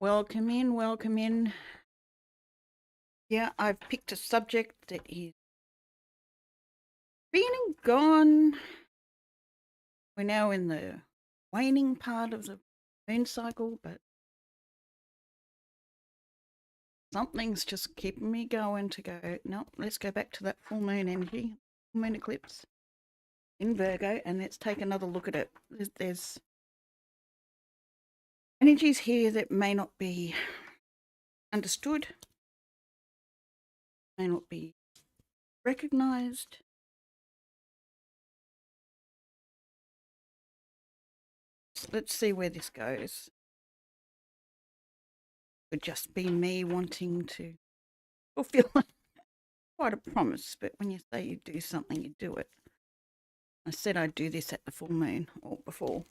Welcome in, welcome in. Yeah, I've picked a subject that is been and gone. We're now in the waning part of the moon cycle, but something's just keeping me going to go, no, let's go back to that full moon energy, full moon eclipse in Virgo, and let's take another look at it. There's energies here that may not be understood, may not be recognized. Let's see where this goes. Could just be me wanting to fulfill quite a promise, but when you say you do something, you do it. I said I'd do this at the full moon or before,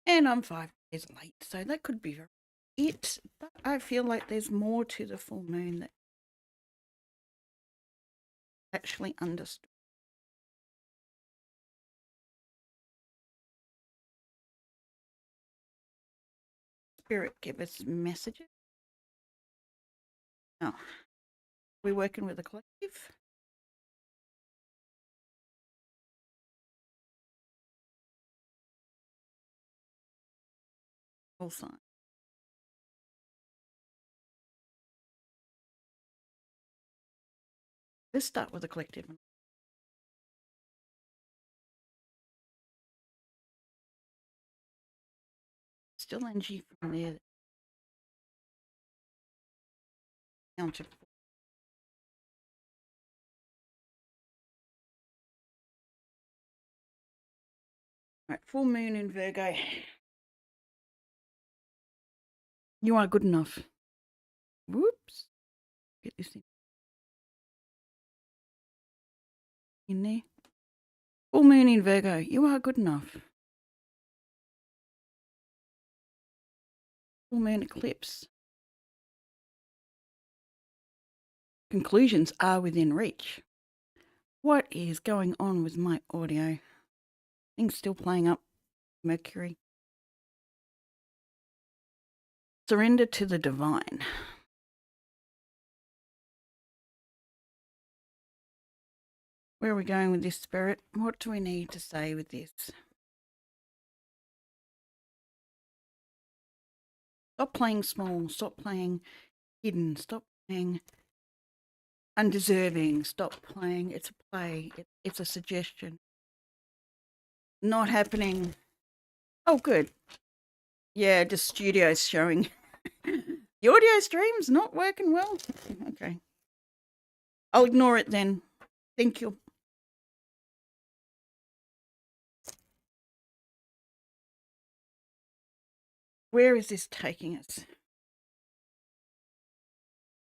and I'm 5 days late, so that could be it. But I feel like there's more to the full moon that actually understood. Spirit give us messages. Oh, we're working with a collective. All signs. Let's start with a collective. Still energy from there. Counted. Right, full moon in Virgo. You are good enough. Whoops. Get this in there. Full moon in Virgo. You are good enough. Full moon eclipse. Conclusions are within reach. What is going on with my audio? Things still playing up. Mercury. Surrender to the divine. Where are we going with this, Spirit? What do we need to say with this? Stop playing small. Stop playing hidden. Stop playing undeserving. Stop playing. It's a play. It's a suggestion. Not happening. Oh, good. Yeah, just studios showing. The audio stream's not working well. Okay. I'll ignore it then. Thank you. Where is this taking us?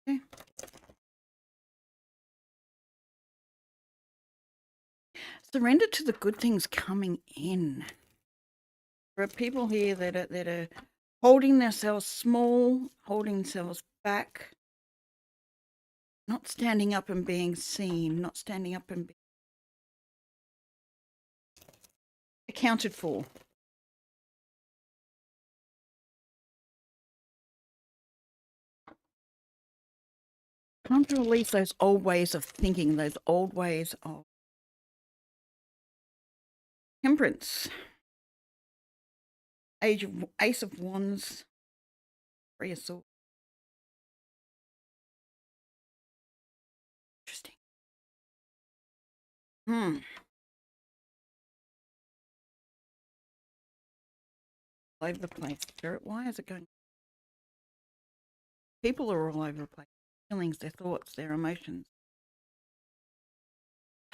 Okay. Surrender to the good things coming in. There are people here that are holding themselves small, holding themselves back, not standing up and being seen, not standing up and being accounted for. Time to release those old ways of thinking, those old ways of temperance. Ace of Wands, Three of Swords. Interesting. All over the place. Spirit, why is it going? People are all over the place. Feelings, their thoughts, their emotions.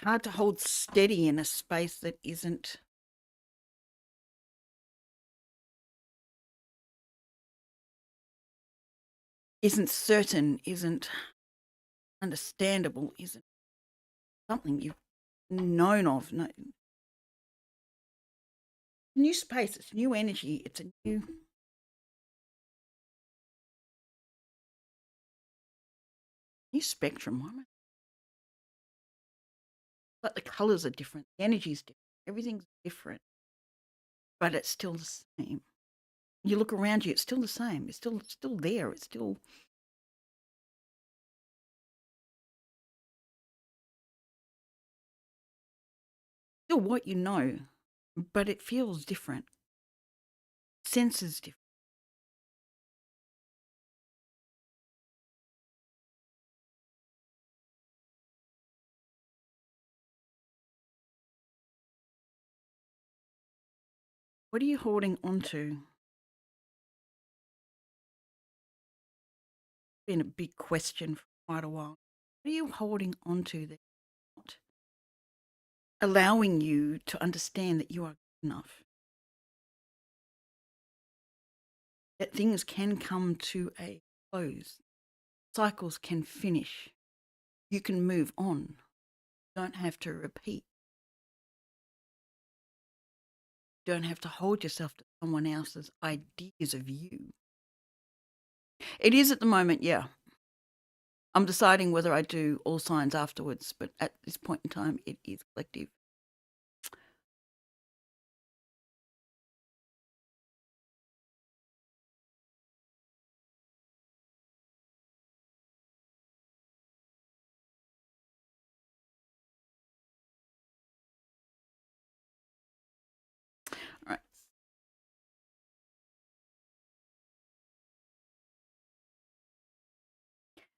Hard to hold steady in a space that isn't certain, isn't understandable, isn't something you've known of. No. New space, it's new energy, it's a new spectrum. But the colours are different, the energy's different, everything's different, but it's still the same. You look around you, it's still the same. It's still there. It's still what you know, but it feels different. Senses different. What are you holding on to? Been a big question for quite a while. What are you holding on to that's not allowing you to understand that you are good enough? That things can come to a close. Cycles can finish. You can move on. You don't have to repeat. You don't have to hold yourself to someone else's ideas of you. It is at the moment, yeah. I'm deciding whether I do all signs afterwards, but at this point in time, it is collective. All right.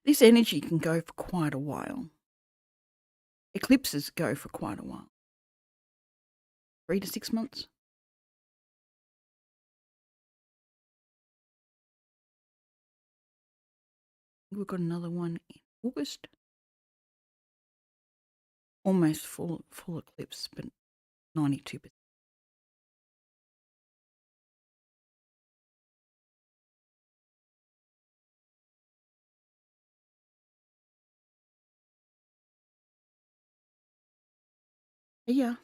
This energy can go for quite a while. Eclipses go for quite a while. 3 to 6 months. We've got another one in August. Almost full eclipse, but 92%. Yeah.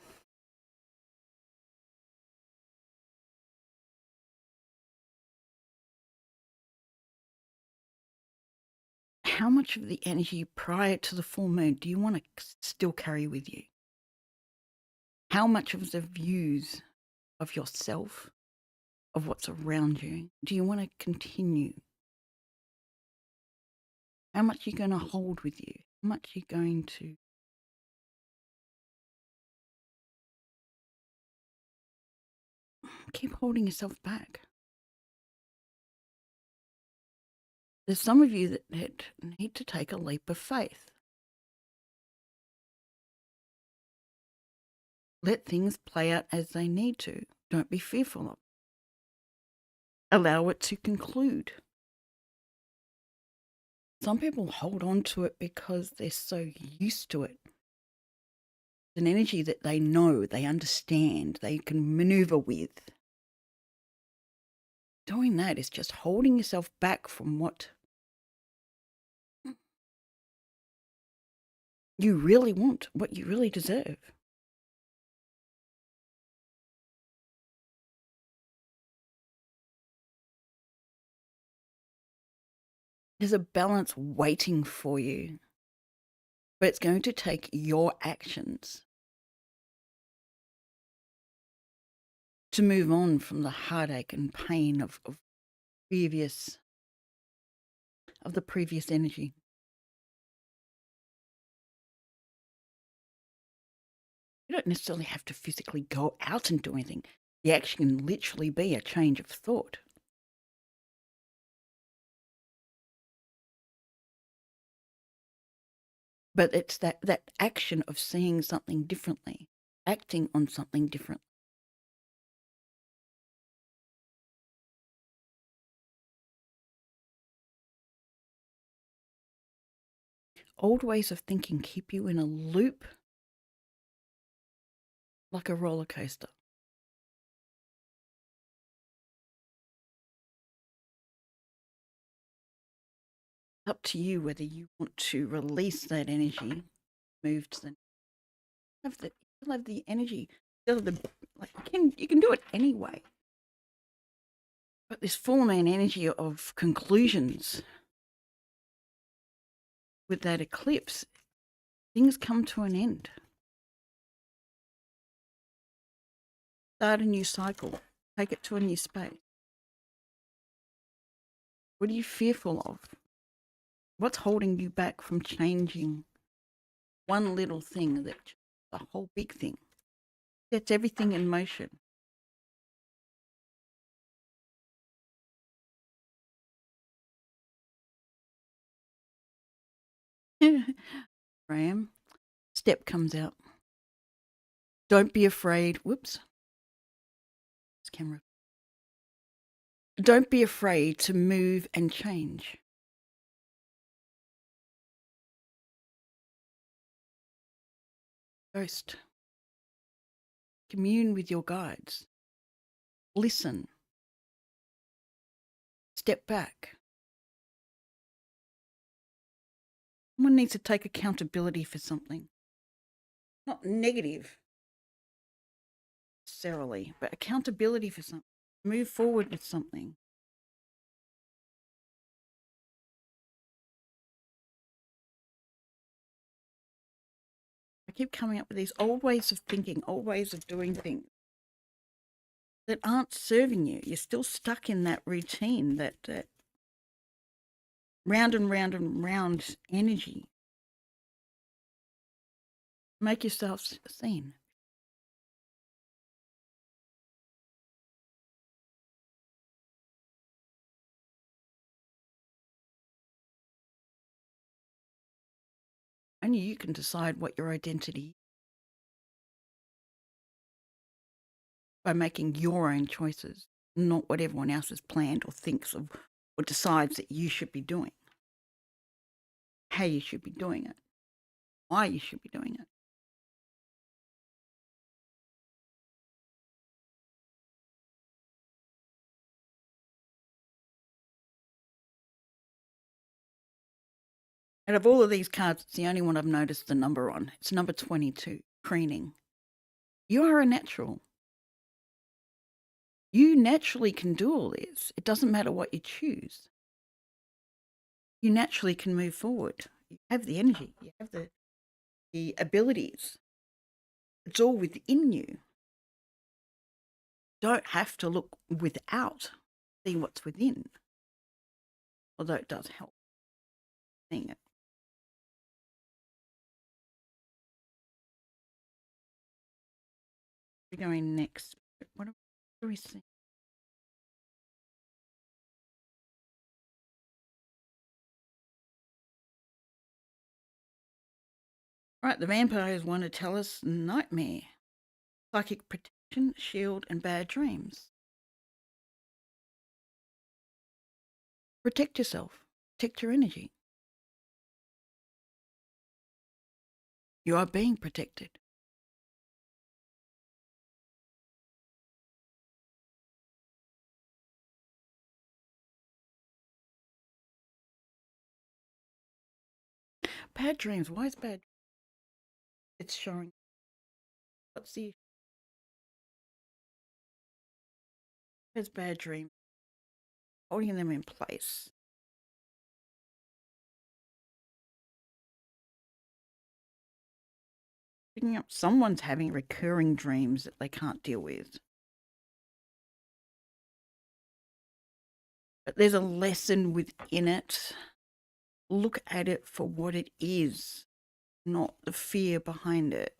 How much of the energy prior to the full moon do you want to still carry with you? How much of the views of yourself, of what's around you, do you want to continue? How much are you going to hold with you? How much are you going to keep holding yourself back? There's some of you that need to take a leap of faith. Let things play out as they need to. Don't be fearful of it. Allow it to conclude. Some people hold on to it because they're so used to it. It's an energy that they know, they understand, they can maneuver with. Doing that is just holding yourself back from what you really want, what you really deserve. There's a balance waiting for you, but it's going to take your actions to move on from the heartache and pain of the previous energy. You don't necessarily have to physically go out and do anything. The action can literally be a change of thought. But it's that action of seeing something differently, acting on something different. Old ways of thinking keep you in a loop like a roller coaster. Up to you whether you want to release that energy, move to the have the energy. You can do it anyway. But this full moon energy of conclusions with that eclipse, things come to an end. Start a new cycle. Take it to a new space. What are you fearful of? What's holding you back from changing one little thing that the whole big thing? Sets everything in motion. Ram. Step comes out. Don't be afraid. Whoops. This camera. Don't be afraid to move and change. Ghost. Commune with your guides. Listen. Step back. Someone needs to take accountability for something. Not negative necessarily, but accountability for something. Move forward with something. I keep coming up with these old ways of thinking, old ways of doing things that aren't serving you. You're still stuck in that routine, that round and round and round energy. Make yourself seen. Only you can decide what your identity is by making your own choices, not what everyone else has planned or thinks of or decides that you should be doing. How you should be doing it. Why you should be doing it. Out of all of these cards, it's the only one I've noticed the number on. It's number 22, preening. You are a natural. You naturally can do all this. It doesn't matter what you choose. You naturally can move forward. You have the energy. You have the abilities. It's all within you. Don't have to look without, see what's within. Although it does help seeing it. We're going next. What do we see? Right, the vampires want to tell us nightmare, psychic protection, shield, and bad dreams. Protect yourself. Protect your energy. You are being protected. Bad dreams. Why is bad? It's showing. What's the issue? There's bad dreams. Holding them in place. Picking up someone's having recurring dreams that they can't deal with. But there's a lesson within it. Look at it for what it is, not the fear behind it.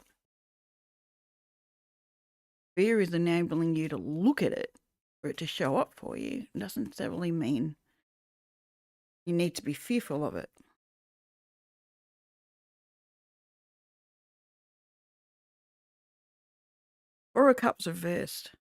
Fear is enabling you to look at it for it to show up for you. It doesn't necessarily mean you need to be fearful of it. Four of Cups reversed.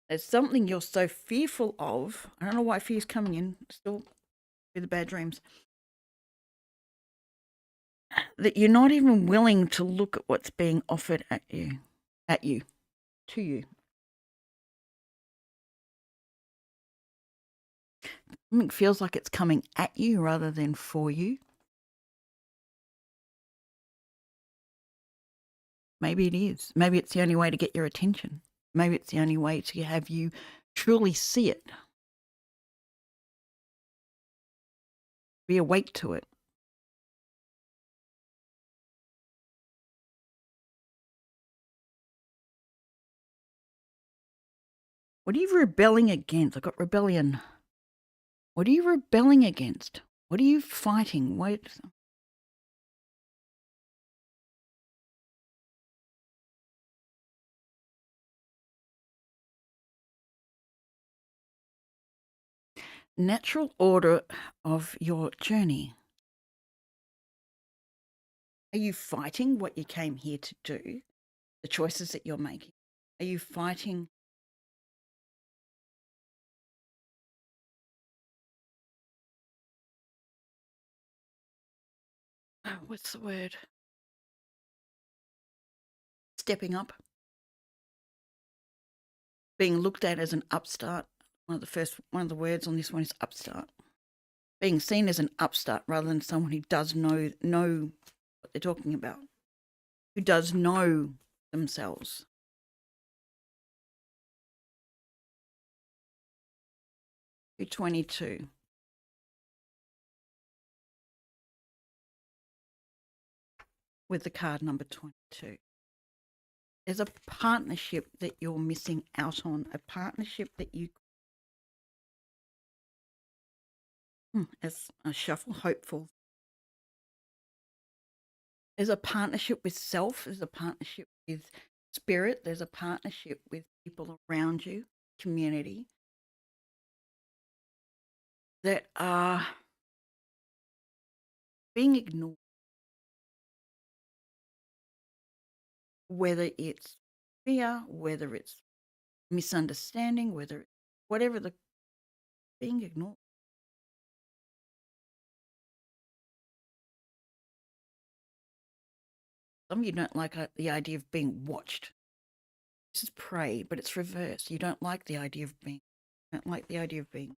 There's something you're so fearful of. I don't know why fear's coming in. Still with the bad dreams. That you're not even willing to look at what's being offered at you, to you. Something feels like it's coming at you rather than for you. Maybe it is. Maybe it's the only way to get your attention. Maybe it's the only way to have you truly see it. Be awake to it. What are you rebelling against? I got rebellion. What are you rebelling against? What are you fighting? Wait. Natural order of your journey. Are you fighting what you came here to do? The choices that you're making? Are you fighting? Oh, what's the word? Stepping up. Being looked at as an upstart. One of the words on this one is upstart. Being seen as an upstart rather than someone who does know what they're talking about, who does know themselves. Who 22. With the card number 22. There's a partnership that you're missing out on, a partnership that you, as a shuffle hopeful, there's a partnership with self, there's a partnership with spirit, there's a partnership with people around you, community, that are being ignored, whether it's fear, whether it's misunderstanding, whether it's whatever, the being ignored. Some of you don't like the idea of being watched. This is prey, but it's reverse. You don't like the idea of being, don't like the idea of being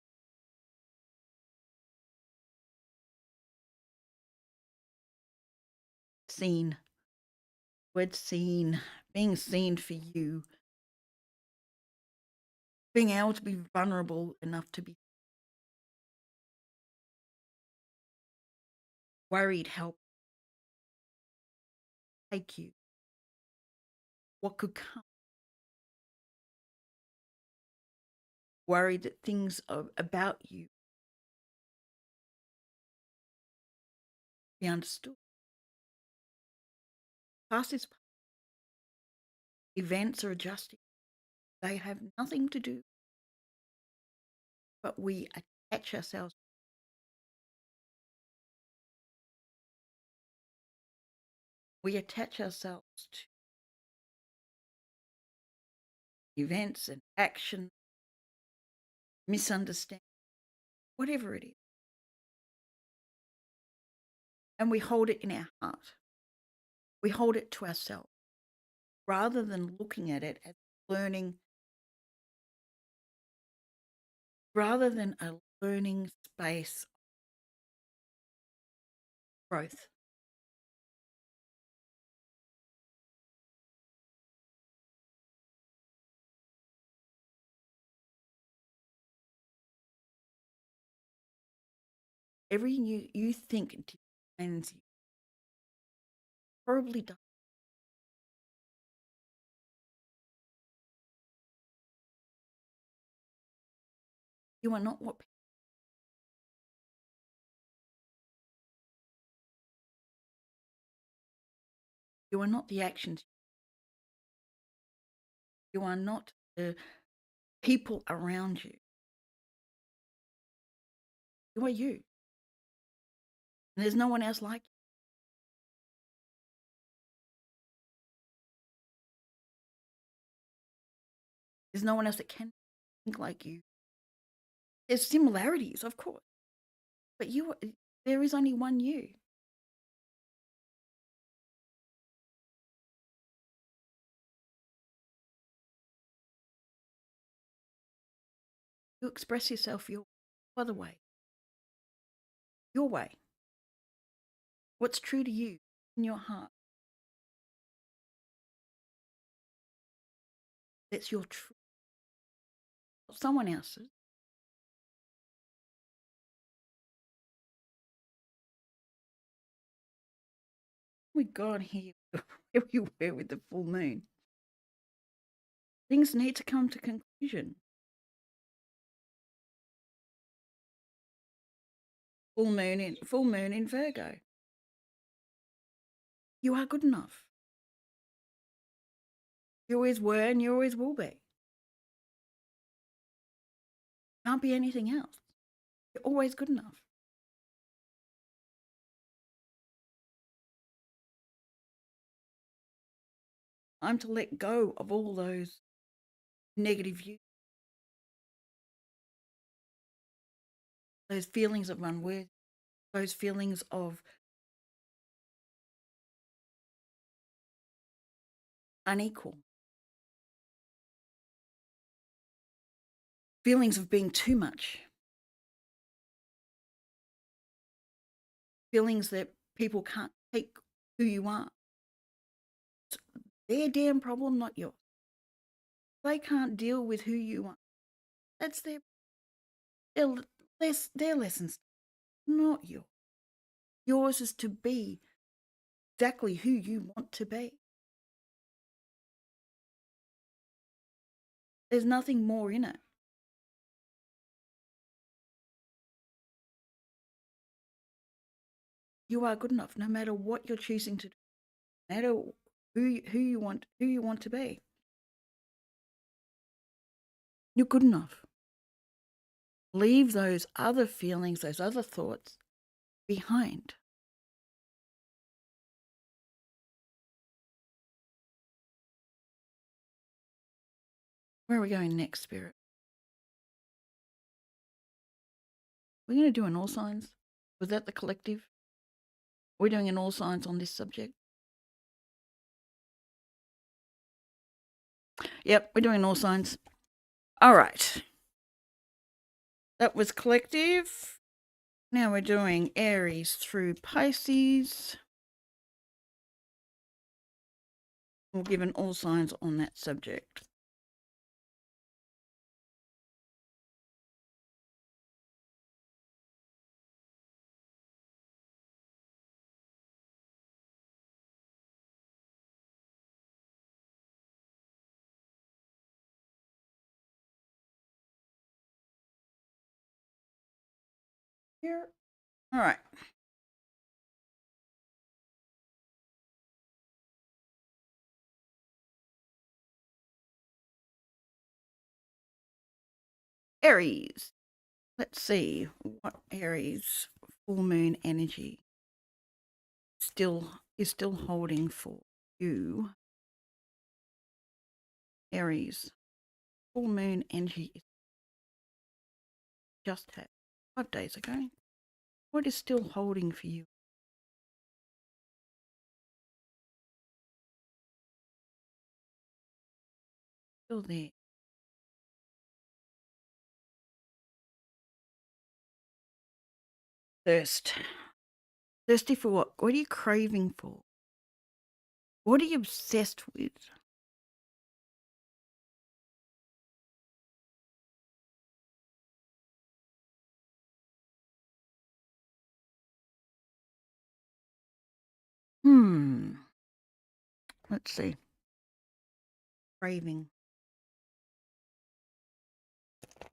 seen. Word seen, being seen for you, being able to be vulnerable enough to be worried, help take you, what could come, worried that things about you be understood. Past is past. Events are adjusting. They have nothing to do, but we attach ourselves. We attach ourselves to events and action, misunderstanding, whatever it is. And we hold it in our heart. We hold it to ourselves rather than looking at it as learning, rather than a learning space growth. Every new you think defines you probably does. You are not what you are not the actions. You are not the people around you. You are you. And there's no one else like you. There's no one else that can think like you. There's similarities, of course, but there is only one you. You express yourself your other way, your way. What's true to you in your heart? That's your truth, not someone else's. my God, here you were with the full moon. Things need to come to conclusion. Full moon in Virgo. You are good enough. You always were and you always will be. Can't be anything else. You're always good enough. I'm to let go of all those negative views, those feelings of unworthy, those feelings of unequal, feelings of being too much, feelings that people can't take who you are. It's their damn problem, not yours. They can't deal with who you are. That's their, their lessons, not yours. Yours is to be exactly who you want to be. There's nothing more in it. You are good enough, no matter what you're choosing to do, no matter who you want to be. You're good enough. Leave those other feelings, those other thoughts behind. Where are we going next, Spirit? We're going to do an all signs. Was that the collective? We're doing an all signs on this subject. Yep, we're doing all signs. All right. That was collective. Now we're doing Aries through Pisces. We'll give an all signs on that subject. Here. All right. Aries. Let's see what Aries full moon energy is still holding for you. Aries full moon energy is just had 5 days ago. What is still holding for you? Still there. Thirst. Thirsty for what? What are you craving for? What are you obsessed with? Let's see. Craving. What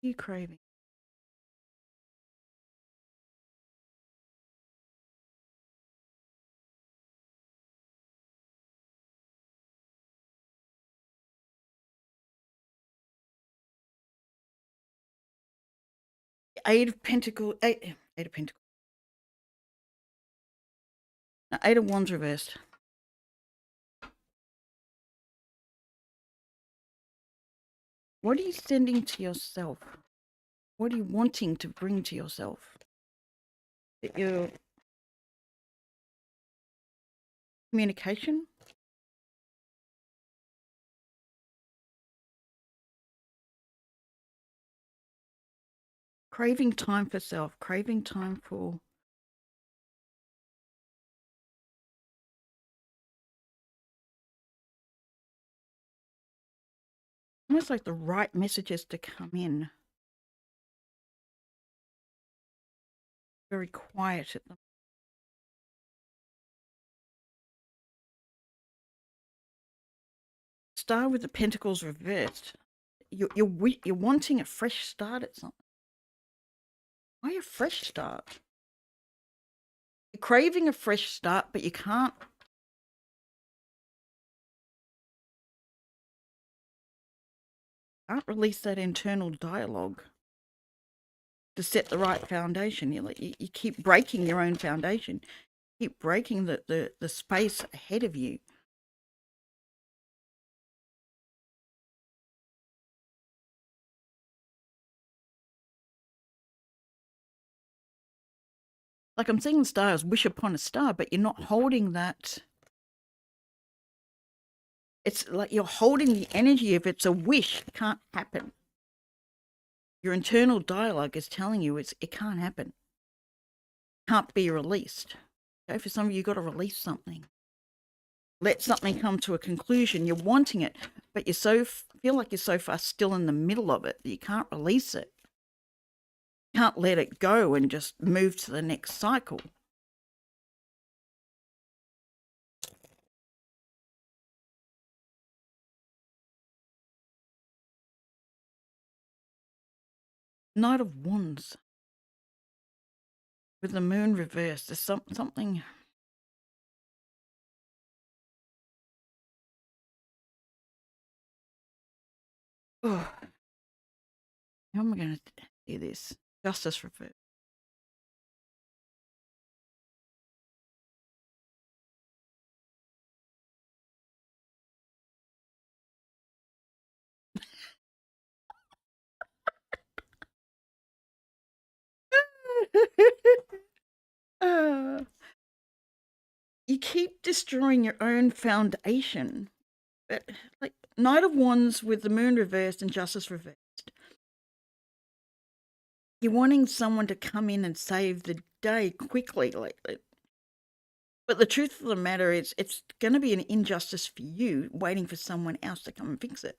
are you craving? Eight of Pentacles. Eight of Pentacles. No, Eight of Wands reversed. What are you sending to yourself? What are you wanting to bring to yourself? Your communication? Craving time for self, craving time for almost like the right messages to come in. Very quiet at them. Star with the Pentacles reversed. You're wanting a fresh start at something. Why a fresh start? You're craving a fresh start, but you can't release that internal dialogue to set the right foundation. You keep breaking your own foundation. Keep breaking the space ahead of you. Like I'm seeing the stars wish upon a star, but you're not holding that. It's like you're holding the energy of it's a wish. It can't happen. Your internal dialogue is telling you it can't happen. Can't be released. Okay, for some of you, you've got to release something. Let something come to a conclusion. You're wanting it, but you feel like you're so far still in the middle of it that you can't release it. You can't let it go and just move to the next cycle. Knight of Wands with the moon reversed. There's something. Oh, how am I going to do this? Justice reversed. You keep destroying your own foundation. Like Knight of Wands with the moon reversed and justice reversed. You're wanting someone to come in and save the day quickly. But the truth of the matter is it's going to be an injustice for you waiting for someone else to come and fix it.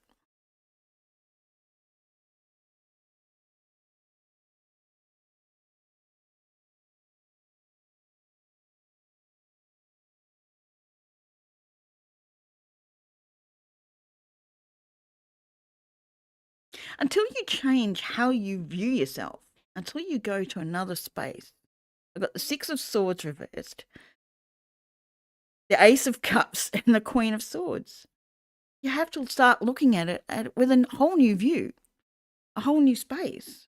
Until you change how you view yourself, until you go to another space. I've got the Six of Swords reversed, the Ace of Cups, and the Queen of Swords. You have to start looking at it with a whole new view, a whole new space.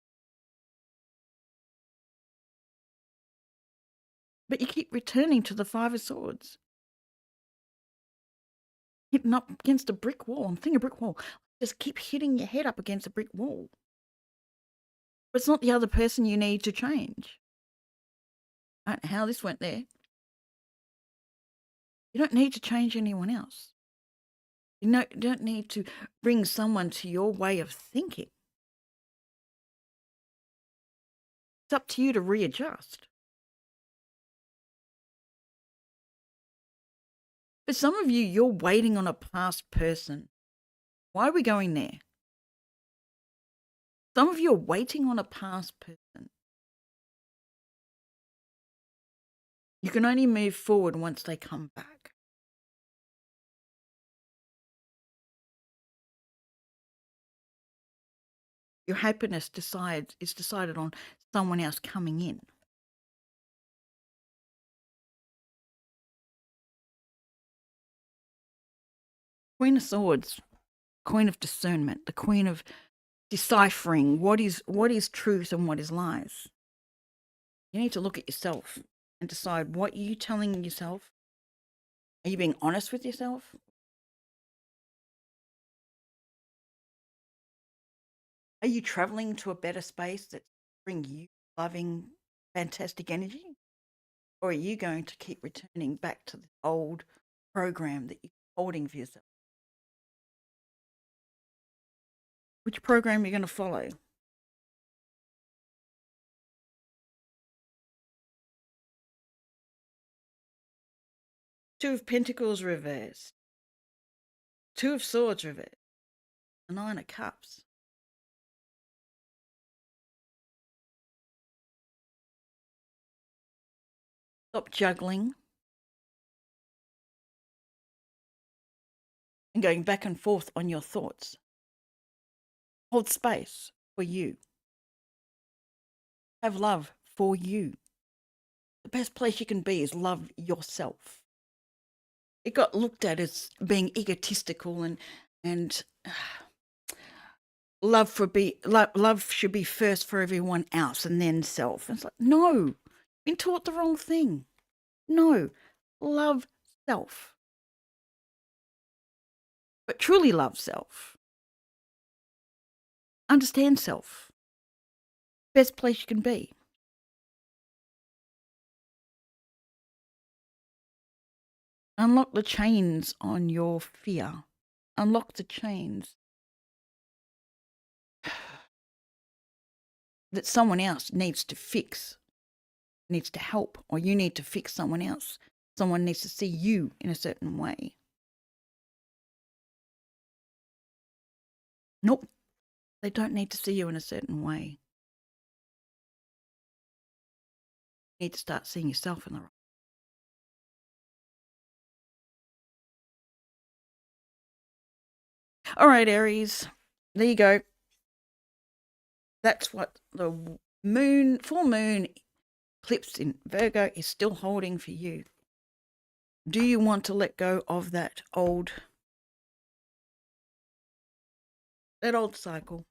But you keep returning to the Five of Swords. Hitting up against a brick wall. I'm thinking a brick wall. Just keep hitting your head up against a brick wall. But it's not the other person you need to change. I don't know how this went there. You don't need to change anyone else. You don't need to bring someone to your way of thinking. It's up to you to readjust. For some of you, you're waiting on a past person. Why are we going there? Some of you are waiting on a past person. You can only move forward once they come back. Your happiness is decided on someone else coming in. Queen of Swords, Queen of Discernment, the Queen of deciphering what is truth and what is lies. You need to look at yourself and decide what are you telling yourself. Are you being honest with yourself? Are you traveling to a better space that brings you loving, fantastic energy? Or are you going to keep returning back to the old program that you're holding for yourself? Which program are you going to follow? Two of Pentacles reversed. Two of Swords reversed. The Nine of Cups. Stop juggling and going back and forth on your thoughts. Hold space for you. Have love for you. The best place you can be is love yourself. It got looked at as being egotistical and love should be first for everyone else and then self. It's like, no, been taught the wrong thing. No, love self, but truly love self. Understand self. Best place you can be. Unlock the chains on your fear. Unlock the chains that someone else needs to fix, needs to help, or you need to fix someone else. Someone needs to see you in a certain way. Nope, they don't need to see you in a certain way. You need to start seeing yourself in the right. All right, Aries, there you go. That's what the full moon eclipse in Virgo is still holding for you. Do you want to let go of that old cycle?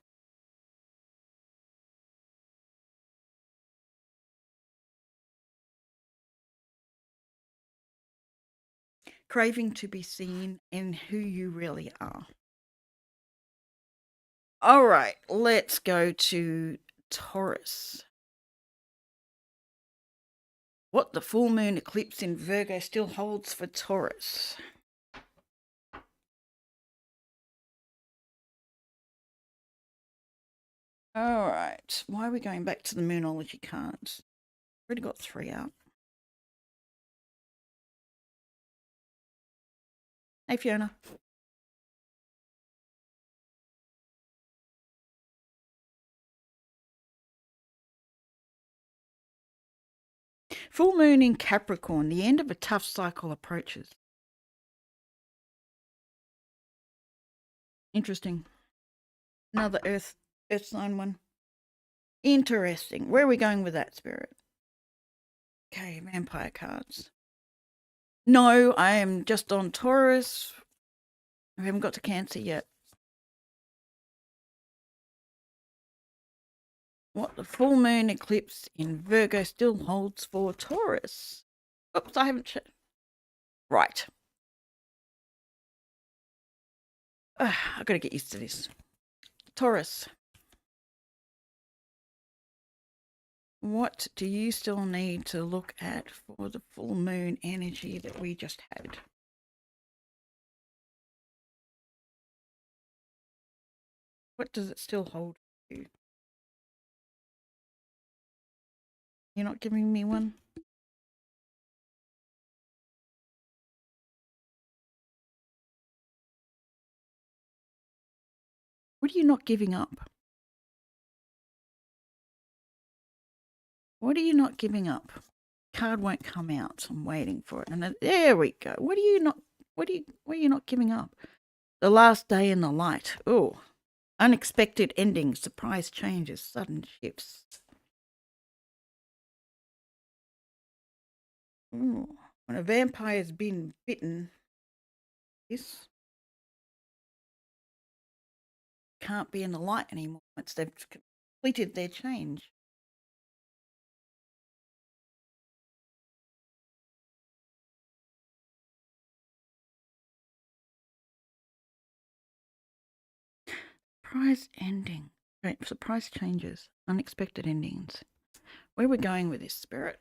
Craving to be seen in who you really are. All right, let's go to Taurus. What the full moon eclipse in Virgo still holds for Taurus. All right, why are we going back to the Moonology cards? Already got 3 out. Hey, Fiona. Full moon in Capricorn, the end of a tough cycle approaches. Interesting. Another earth sign one. Interesting. Where are we going with that, Spirit? Okay, vampire cards. No, I am just on Taurus. I haven't got to Cancer yet. What the full moon eclipse in Virgo still holds for Taurus. Oops, I haven't checked. Right. I've got to get used to this. Taurus. What do you still need to look at for the full moon energy that we just had? What does it still hold for you? You're not giving me one? What are you not giving up? What are you not giving up? Card won't come out. I'm waiting for it. And there we go. What are you not giving up? The last day in the light. Oh, unexpected endings, surprise changes, sudden shifts. Ooh. When a vampire's been bitten, this can't be in the light anymore once they've completed their change. Surprise ending. Right, surprise changes, unexpected endings. Where are we going with this, Spirit?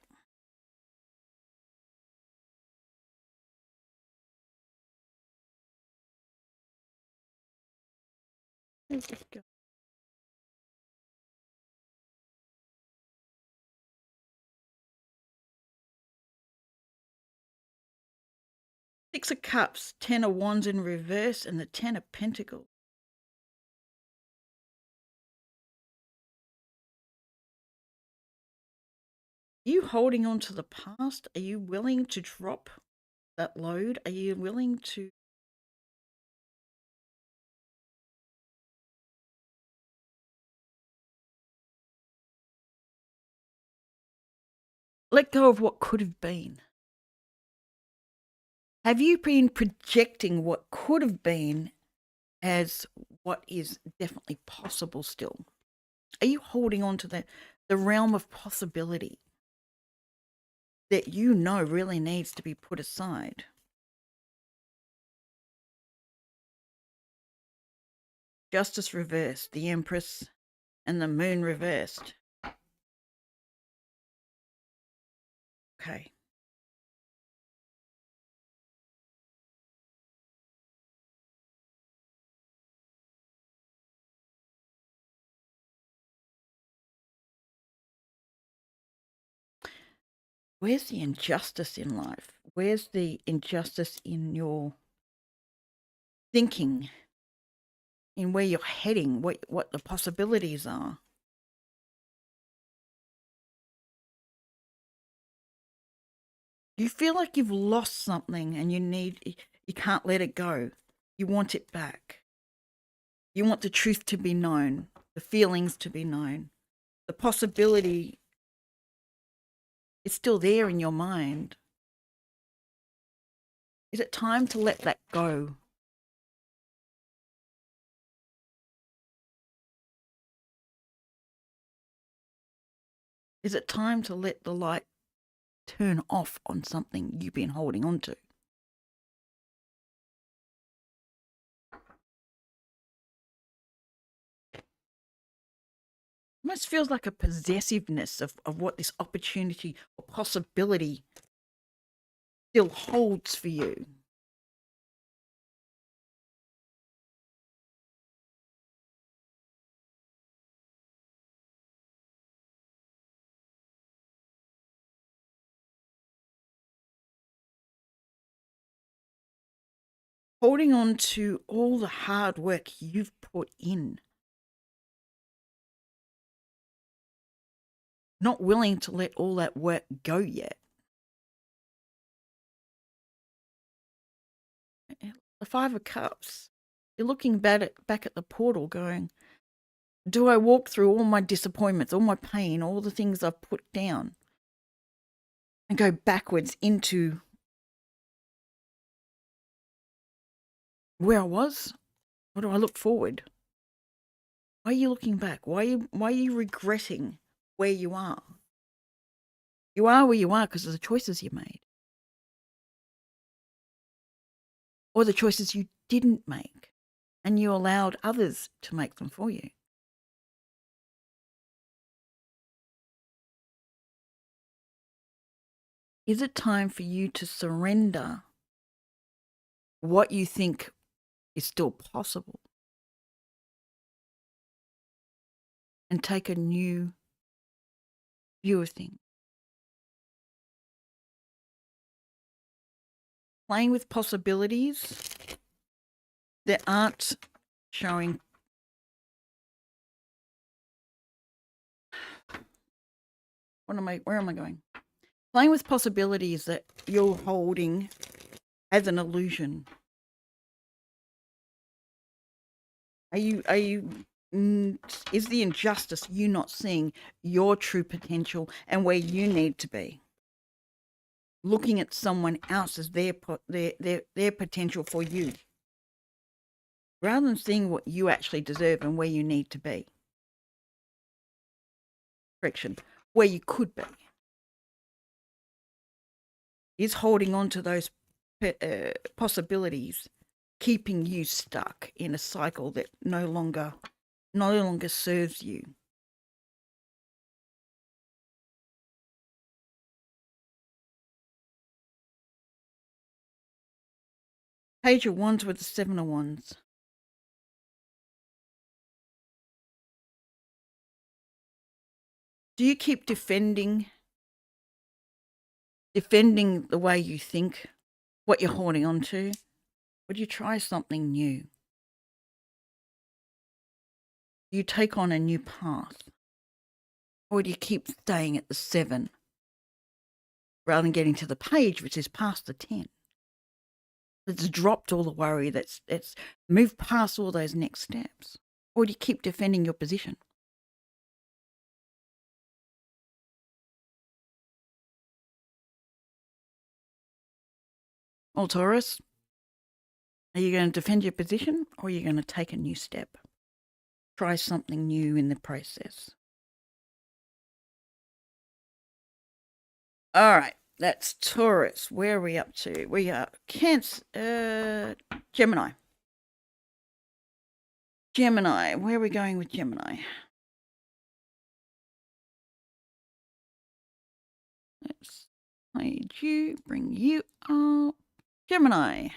Let's just go. Six of Cups, Ten of Wands in reverse, and the Ten of Pentacles. Are you holding on to the past? Are you willing to drop that load? Are you willing to let go of what could have been. Have you been projecting what could have been as what is definitely possible still? Are you holding on to the realm of possibility that you know really needs to be put aside? Justice reversed, the Empress and the Moon reversed. Okay. Where's the injustice in life? Where's the injustice in your thinking, in where you're heading, what the possibilities are? You feel like you've lost something and you can't let it go. You want it back. You want the truth to be known, the feelings to be known. The possibility is still there in your mind. Is it time to let that go? Is it time to let the light turn off on something you've been holding on to? Almost feels like a possessiveness of what this opportunity or possibility still holds for you. Holding on to all the hard work you've put in. Not willing to let all that work go yet. The Five of Cups. You're looking back at the portal going, do I walk through all my disappointments, all my pain, all the things I've put down and go backwards into where I was? Or do I look forward? Why are you looking back? Why are you regretting where you are? You are where you are because of the choices you made. Or the choices you didn't make and you allowed others to make them for you. Is it time for you to surrender what you think is still possible and take a new view of things? Playing with possibilities that aren't showing. Where am I going? Playing with possibilities that you're holding as an illusion. Is the injustice you not seeing your true potential and where you need to be? Looking at someone else's their potential for you, rather than seeing what you actually deserve and where you need to be. Correction, where you could be. Is holding on to those possibilities keeping you stuck in a cycle that no longer serves you? Page of Wands with the Seven of Wands. Do you keep defending the way you think, what you're holding on to? Would you try something new? Do you take on a new path? Or do you keep staying at the 7 rather than getting to the page, which is past the 10? That's dropped all the worry, that's moved past all those next steps? Or do you keep defending your position? Well, Taurus, are you going to defend your position or are you going to take a new step? Try something new in the process. All right, that's Taurus. Where are we up to? We are Cancer, Gemini. Gemini, where are we going with Gemini? Let's hide you, bring you up. Gemini.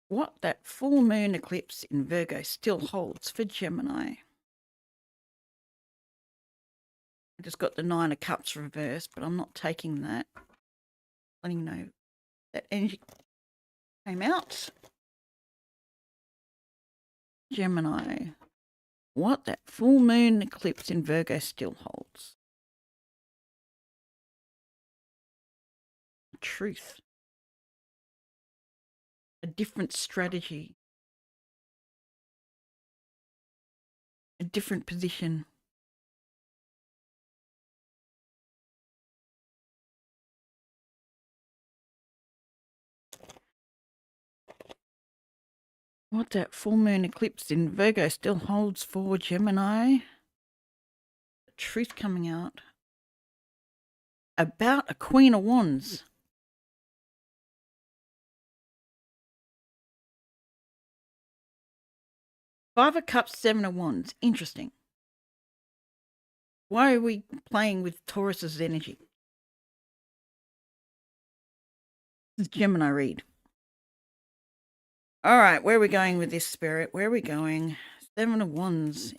What that full moon eclipse in Virgo still holds for Gemini. I just got the Nine of Cups reversed, but I'm not taking that. Letting you know that energy came out. Gemini. What that full moon eclipse in Virgo still holds. Truth. A different strategy. A different position. What that full moon eclipse in Virgo still holds for Gemini. The truth coming out. About a Queen of Wands. Five of Cups, Seven of Wands. Interesting. Why are we playing with Taurus's energy? This is Gemini read. All right, where are we going with this, Spirit? Where are we going? Seven of Wands.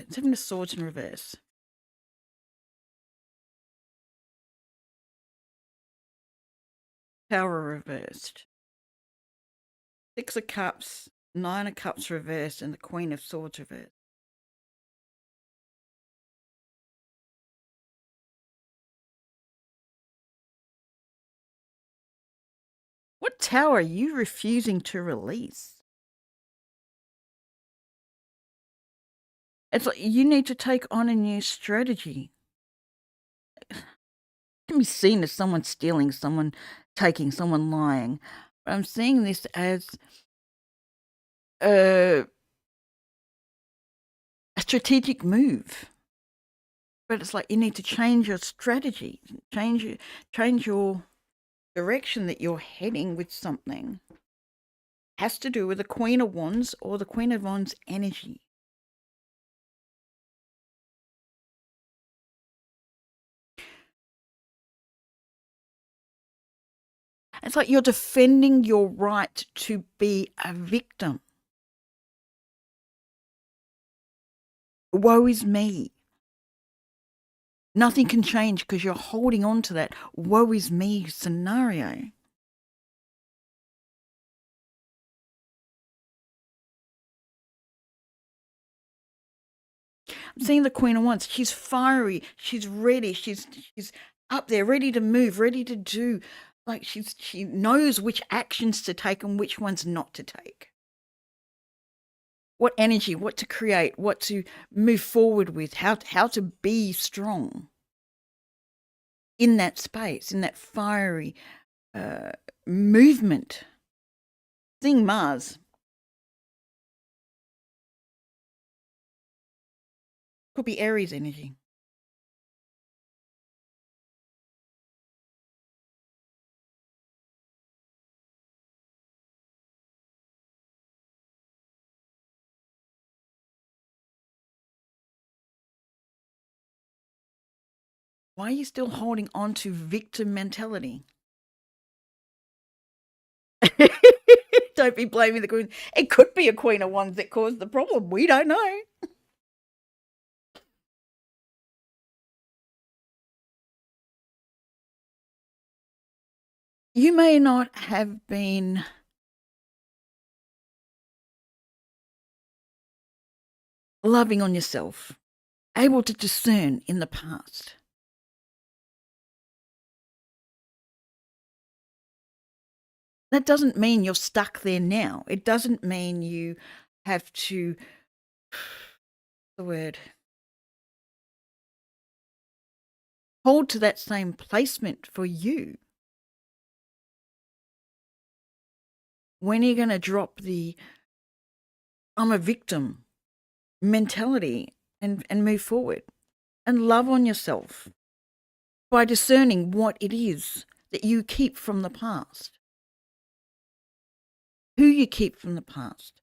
Seven of Swords in reverse. Tower reversed. Six of Cups, Nine of Cups reversed, and the Queen of Swords reversed. What tower are you refusing to release? It's like you need to take on a new strategy. It can be seen as someone stealing, someone taking, someone lying. But I'm seeing this as a strategic move. But it's like you need to change your strategy, change your direction that you're heading with something. Has to do with the Queen of Wands or the Queen of Wands energy. It's like you're defending your right to be a victim. Woe is me. Nothing can change because you're holding on to that woe is me scenario. I'm seeing the Queen of Wands. She's fiery. She's ready. She's up there, ready to move, ready to do. Like she knows which actions to take and which ones not to take. What energy, what to create, what to move forward with, how to be strong in that space, in that fiery movement. Seeing Mars. Could be Aries energy. Why are you still holding on to victim mentality? Don't be blaming the Queen. It could be a Queen of Wands that caused the problem. We don't know. You may not have been loving on yourself, able to discern in the past. That doesn't mean you're stuck there now. It doesn't mean you have to, the word, hold to that same placement for you. When are you going to drop the I'm a victim mentality and move forward and love on yourself by discerning what it is that you keep from the past, who you keep from the past,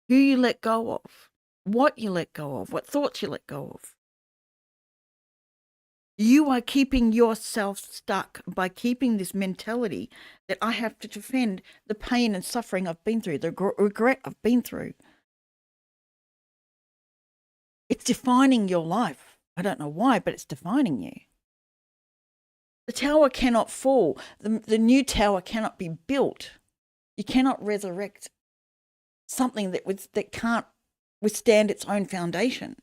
who you let go of, what you let go of, what thoughts you let go of. You are keeping yourself stuck by keeping this mentality that I have to defend the pain and suffering I've been through, the regret I've been through. It's defining your life. I don't know why, but it's defining you. The tower cannot fall. The new tower cannot be built. You cannot resurrect something that can't withstand its own foundation.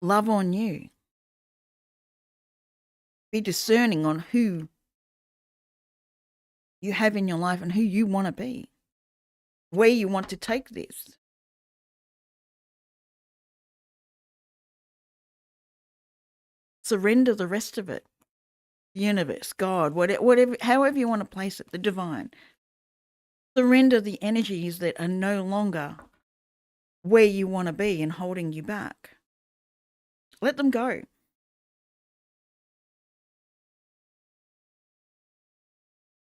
Love on you. Be discerning on who you have in your life and who you want to be, where you want to take this. Surrender the rest of it. The universe, God, whatever, however you want to place it, the divine. Surrender the energies that are no longer where you want to be and holding you back. Let them go.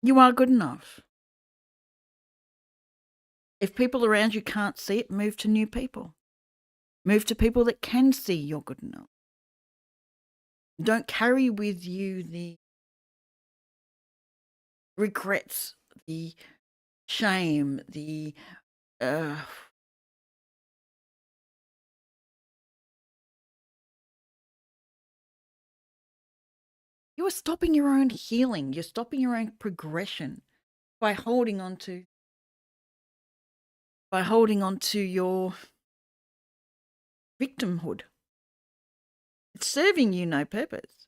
You are good enough. If people around you can't see it, move to new people. Move to people that can see you're good enough. Don't carry with you the regrets, the shame, the you are stopping your own healing. You're stopping your own progression by holding on to your victimhood. It's serving you no purpose.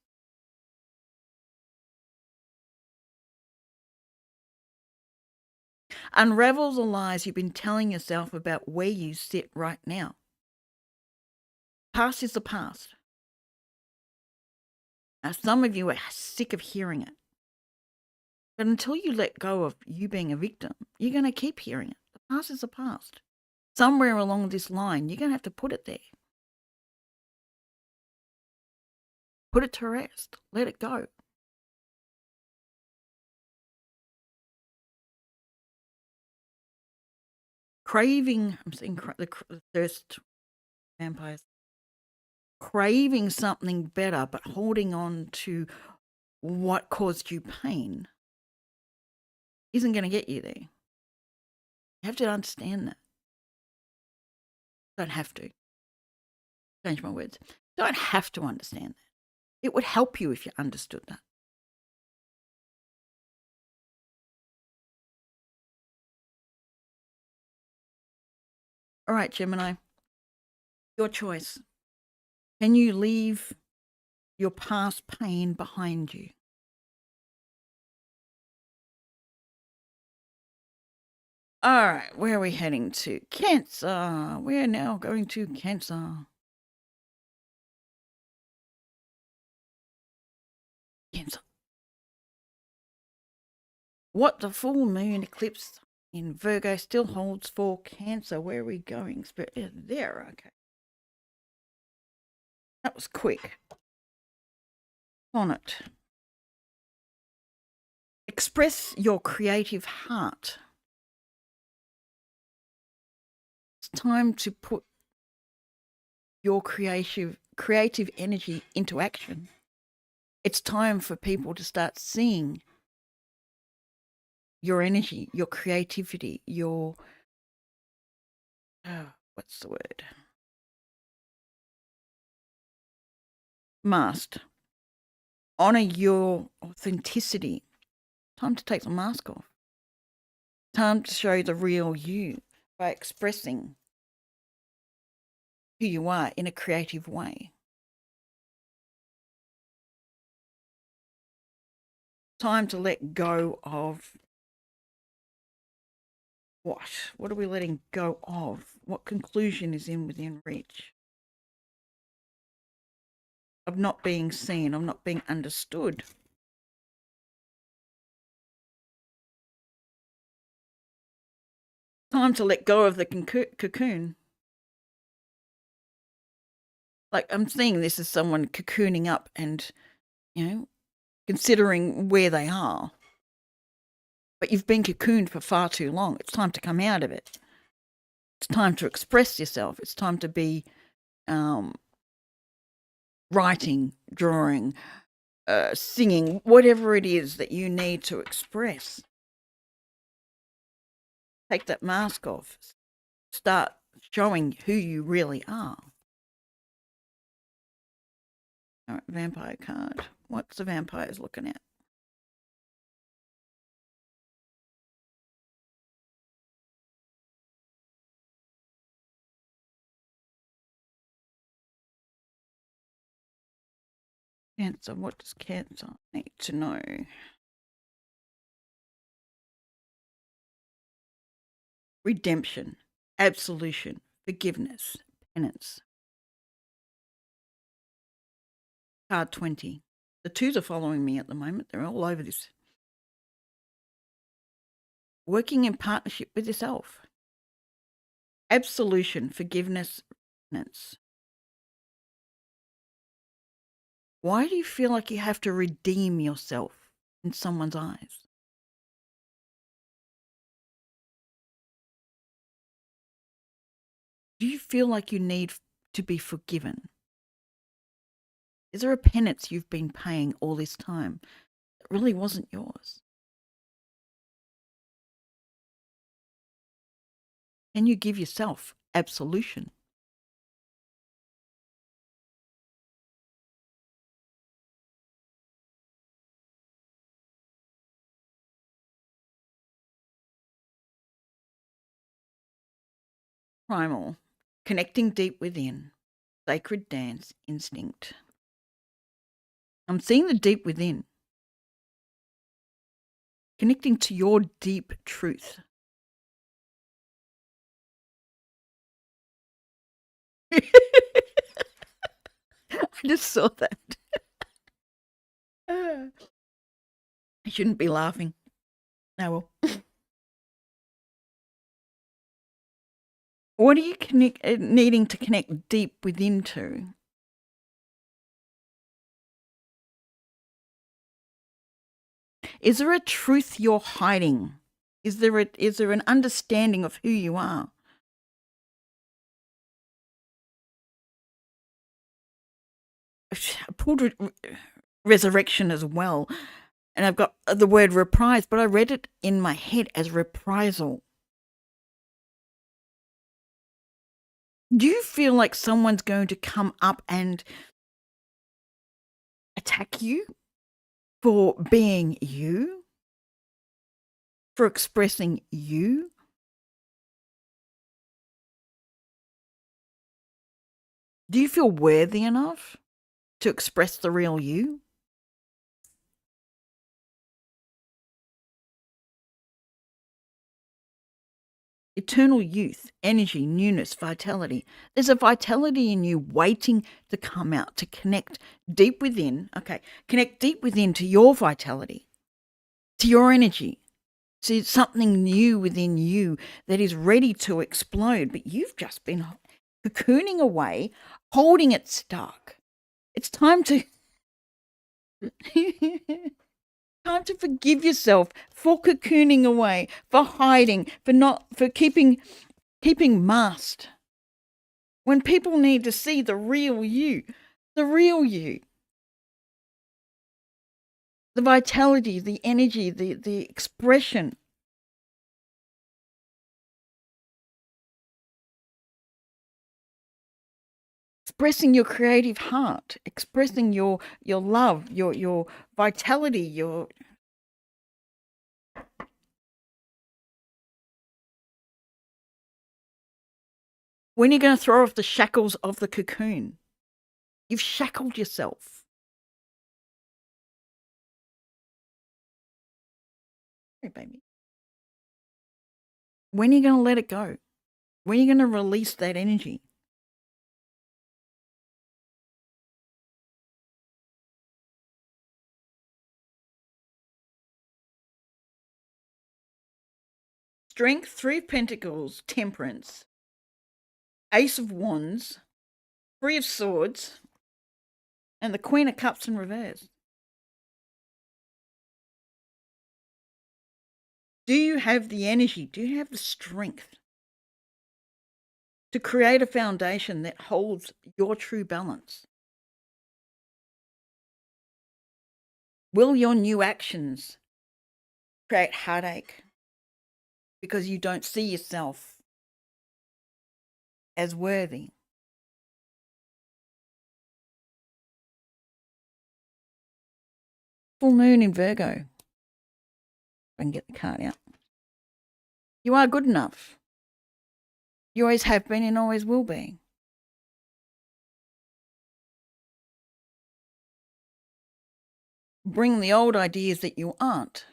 Unravel the lies you've been telling yourself about where you sit right now. Past is the past. Now, some of you are sick of hearing it. But until you let go of you being a victim, you're going to keep hearing it. The past is the past. Somewhere along this line, you're going to have to put it there. Put it to rest. Let it go. Craving, I'm seeing the thirst vampires. Craving something better, but holding on to what caused you pain isn't going to get you there. You have to understand that. Don't have to. Change my words. Don't have to understand that. It would help you if you understood that. All right, Gemini, your choice. Can you leave your past pain behind you? All right, where are we heading to? Cancer. We're now going to Cancer. Cancer. What the full moon eclipse in Virgo still holds for Cancer. Where are we going? There, okay. That was quick. On it. Express your creative heart. It's time to put your creative energy into action. It's time for people to start seeing your energy, your creativity, your what's the word? Mask. Honor your authenticity. Time to take the mask off. Time to show the real you by expressing who you are in a creative way. Time to let go of what? What are we letting go of? What conclusion is within reach? Of not being seen, of not being understood. Time to let go of the cocoon. Like, I'm seeing this as someone cocooning up and, considering where they are. But you've been cocooned for far too long. It's time to come out of it. It's time to express yourself. It's time to be writing, drawing, singing, whatever it is that you need to express. Take that mask off. Start showing who you really are. All right, vampire card. What's the vampires looking at? Cancer. What does Cancer need to know? Redemption, absolution, forgiveness, penance. Card 20. The twos are following me at the moment. They're all over this. Working in partnership with yourself. Absolution, forgiveness, penance. Why do you feel like you have to redeem yourself in someone's eyes? Do you feel like you need to be forgiven? Is there a penance you've been paying all this time that really wasn't yours? Can you give yourself absolution? Primal, connecting deep within, sacred dance, instinct. I'm seeing the deep within, connecting to your deep truth. I just saw that. I shouldn't be laughing. Oh well. What are you needing to connect deep within to? Is there a truth you're hiding? Is there an understanding of who you are? I pulled resurrection as well, and I've got the word reprise, but I read it in my head as reprisal. Do you feel like someone's going to come up and attack you for being you? For expressing you? Do you feel worthy enough to express the real you? Eternal youth, energy, newness, vitality. There's a vitality in you waiting to come out, to connect deep within. Okay, connect deep within to your vitality, to your energy. See, something new within you that is ready to explode, but you've just been cocooning away, holding it stuck. It's time to time to forgive yourself for cocooning away, for hiding, for keeping masked. When people need to see the real you, the vitality, the energy, the expression. Expressing your creative heart, expressing your love, your vitality, your... When are you going to throw off the shackles of the cocoon? You've shackled yourself. Hey, baby. When are you going to let it go? When are you going to release that energy? Strength, Three of Pentacles, Temperance, Ace of Wands, Three of Swords, and the Queen of Cups in reverse. Do you have the energy? Do you have the strength to create a foundation that holds your true balance? Will your new actions create heartache because you don't see yourself as worthy? Full moon in Virgo. If I can get the card out. You are good enough. You always have been and always will be. Bring the old ideas that you aren't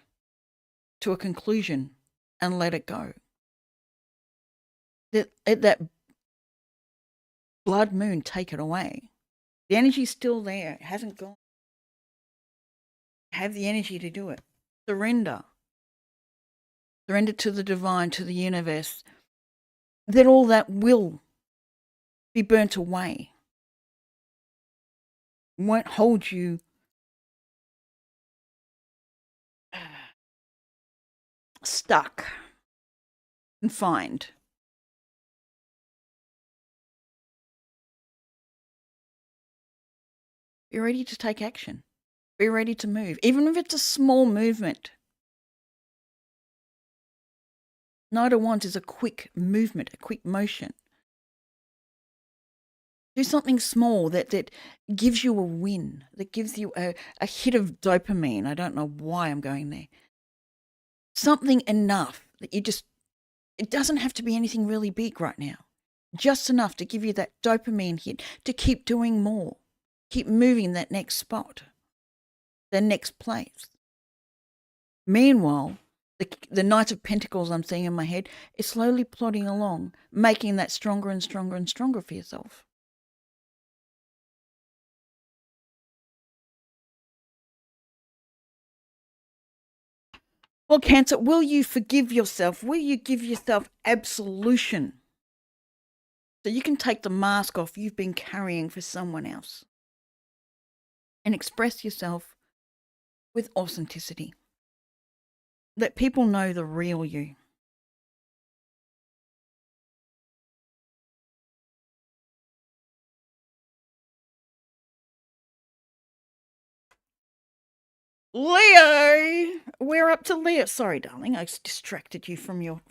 to a conclusion and let it go. That blood moon, take it away. The energy's still there. It hasn't gone. Have the energy to do it. Surrender. Surrender to the divine, to the universe. Then all that will be burnt away. Won't hold you stuck, confined. Be ready to take action. Be ready to move, even if it's a small movement. Knight of Wands is a quick movement, a quick motion. Do something small that gives you a win, that gives you a hit of dopamine. I don't know why I'm going there. Something enough that it doesn't have to be anything really big right now. Just enough to give you that dopamine hit, to keep doing more, keep moving that next spot, the next place. Meanwhile, the Knight of Pentacles I'm seeing in my head is slowly plodding along, making that stronger and stronger and stronger for yourself. Well, Cancer, will you forgive yourself? Will you give yourself absolution so you can take the mask off you've been carrying for someone else and express yourself with authenticity? Let people know the real you. Leo, we're up to Leo. Sorry, darling, I distracted you from your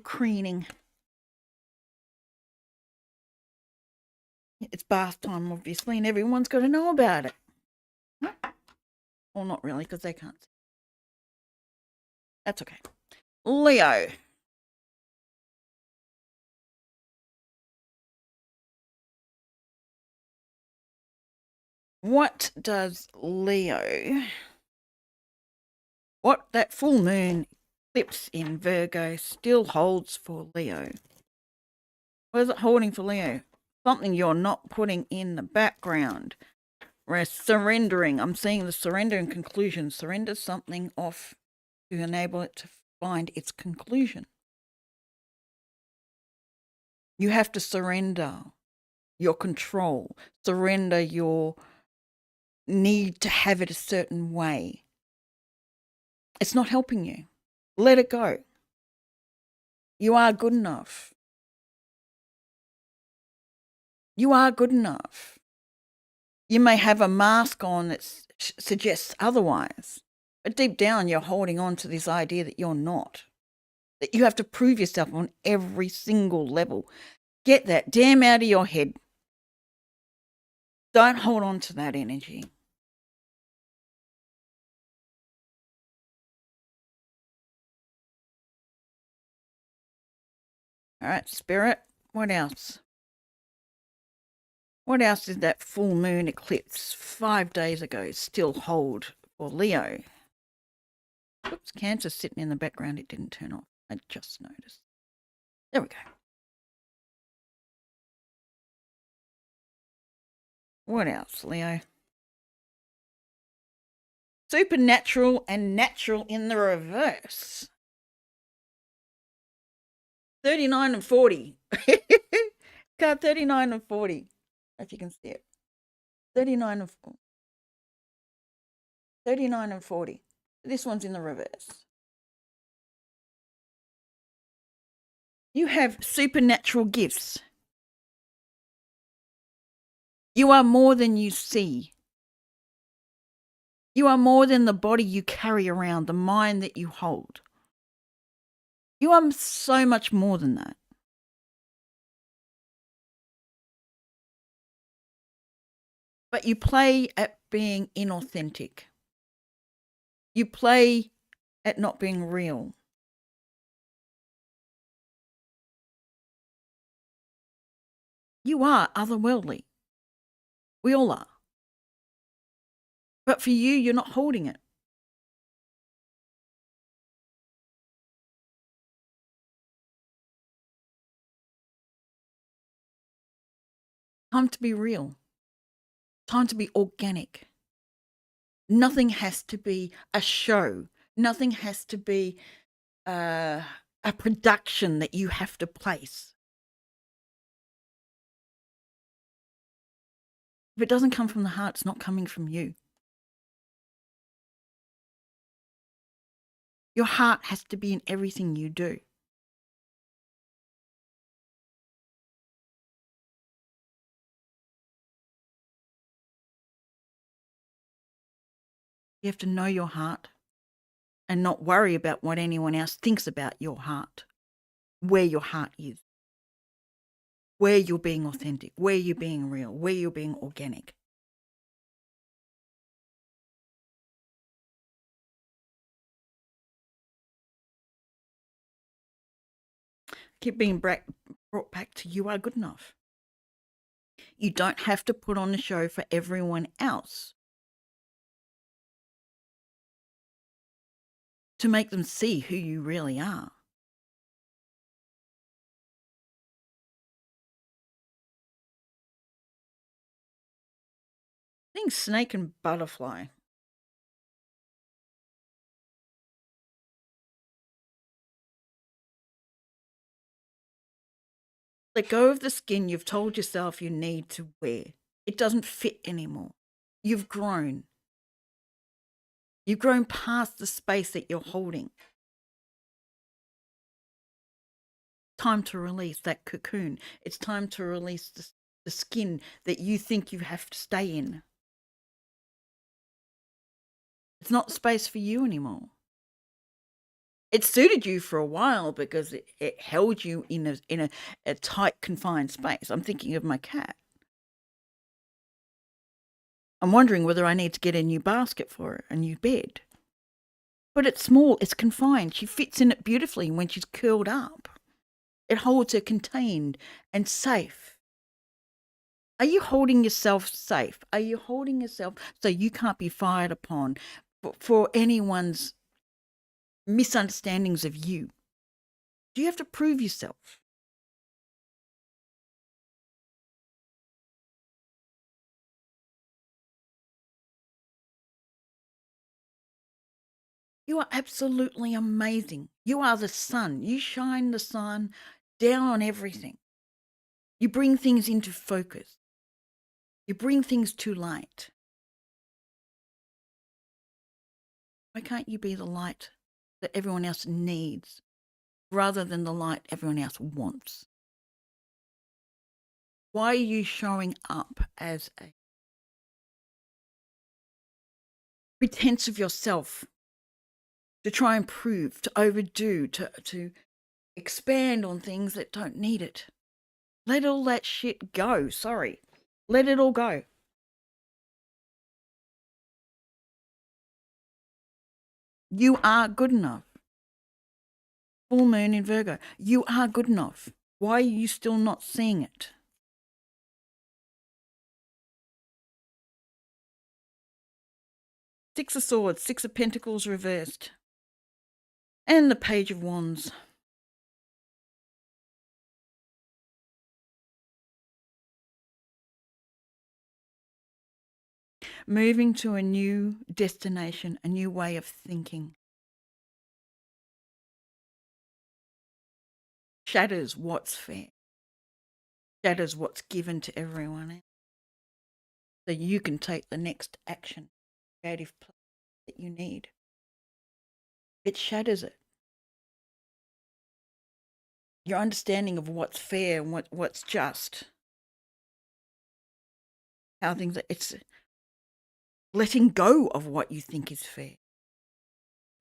preening. It's bath time, obviously, and everyone's got to know about it. Well, not really, because they can't. That's okay. Leo. What does Leo, what that full moon eclipse in Virgo still holds for Leo? What is it holding for Leo? Something you're not putting in the background. We're surrendering. I'm seeing the surrender and conclusion. Surrender something off to enable it to find its conclusion. You have to surrender your control, surrender your need to have it a certain way. It's not helping you. Let it go. You are good enough. You are good enough. You may have a mask on that suggests otherwise, but deep down you're holding on to this idea that you're not, that you have to prove yourself on every single level. Get that damn out of your head. Don't hold on to that energy. All right, Spirit, what else? What else did that full moon eclipse 5 days ago still hold for Leo? Oops, Cancer sitting in the background. It didn't turn off. I just noticed. There we go. What else, Leo? Supernatural and natural in the reverse. 39 and 40. Card 39 and 40. If you can see it. 39 and 40. 39 and 40. This one's in the reverse. You have supernatural gifts. You are more than you see. You are more than the body you carry around, the mind that you hold. You are so much more than that. But you play at being inauthentic. You play at not being real. You are otherworldly. We all are. But for you, you're not holding it. Time to be real. Time to be organic. Nothing has to be a show. Nothing has to be a production that you have to place. If it doesn't come from the heart, it's not coming from you. Your heart has to be in everything you do. You have to know your heart and not worry about what anyone else thinks about your heart, where your heart is, where you're being authentic, where you're being real, where you're being organic. Keep being brought back to you are good enough. You don't have to put on a show for everyone else to make them see who you really are. Being snake and butterfly. Let go of the skin you've told yourself you need to wear. It doesn't fit anymore. You've grown. You've grown past the space that you're holding. Time to release that cocoon. It's time to release the skin that you think you have to stay in. It's not space for you anymore. It suited you for a while because it held you in a tight, confined space. I'm thinking of my cat. I'm wondering whether I need to get a new basket for her, a new bed. But it's small, it's confined. She fits in it beautifully when she's curled up. It holds her contained and safe. Are you holding yourself safe? Are you holding yourself so you can't be fired upon for anyone's misunderstandings of you? Do you have to prove yourself? You are absolutely amazing. You are the sun. You shine the sun down on everything. You bring things into focus. You bring things to light. Why can't you be the light that everyone else needs rather than the light everyone else wants? Why are you showing up as a pretense of yourself to try and prove, to overdo, to expand on things that don't need it? Let all that shit go. Sorry. Let it all go. You are good enough. Full moon in Virgo. You are good enough. Why are you still not seeing it? Six of Swords, Six of Pentacles reversed. And the Page of Wands. moving to a new destination, a new way of thinking. Shatters what's fair, shatters what's given to everyone else. So you can take the next action, creative play that you need. It shatters it. Your understanding of what's fair and what's just. How things are, it's letting go of what you think is fair.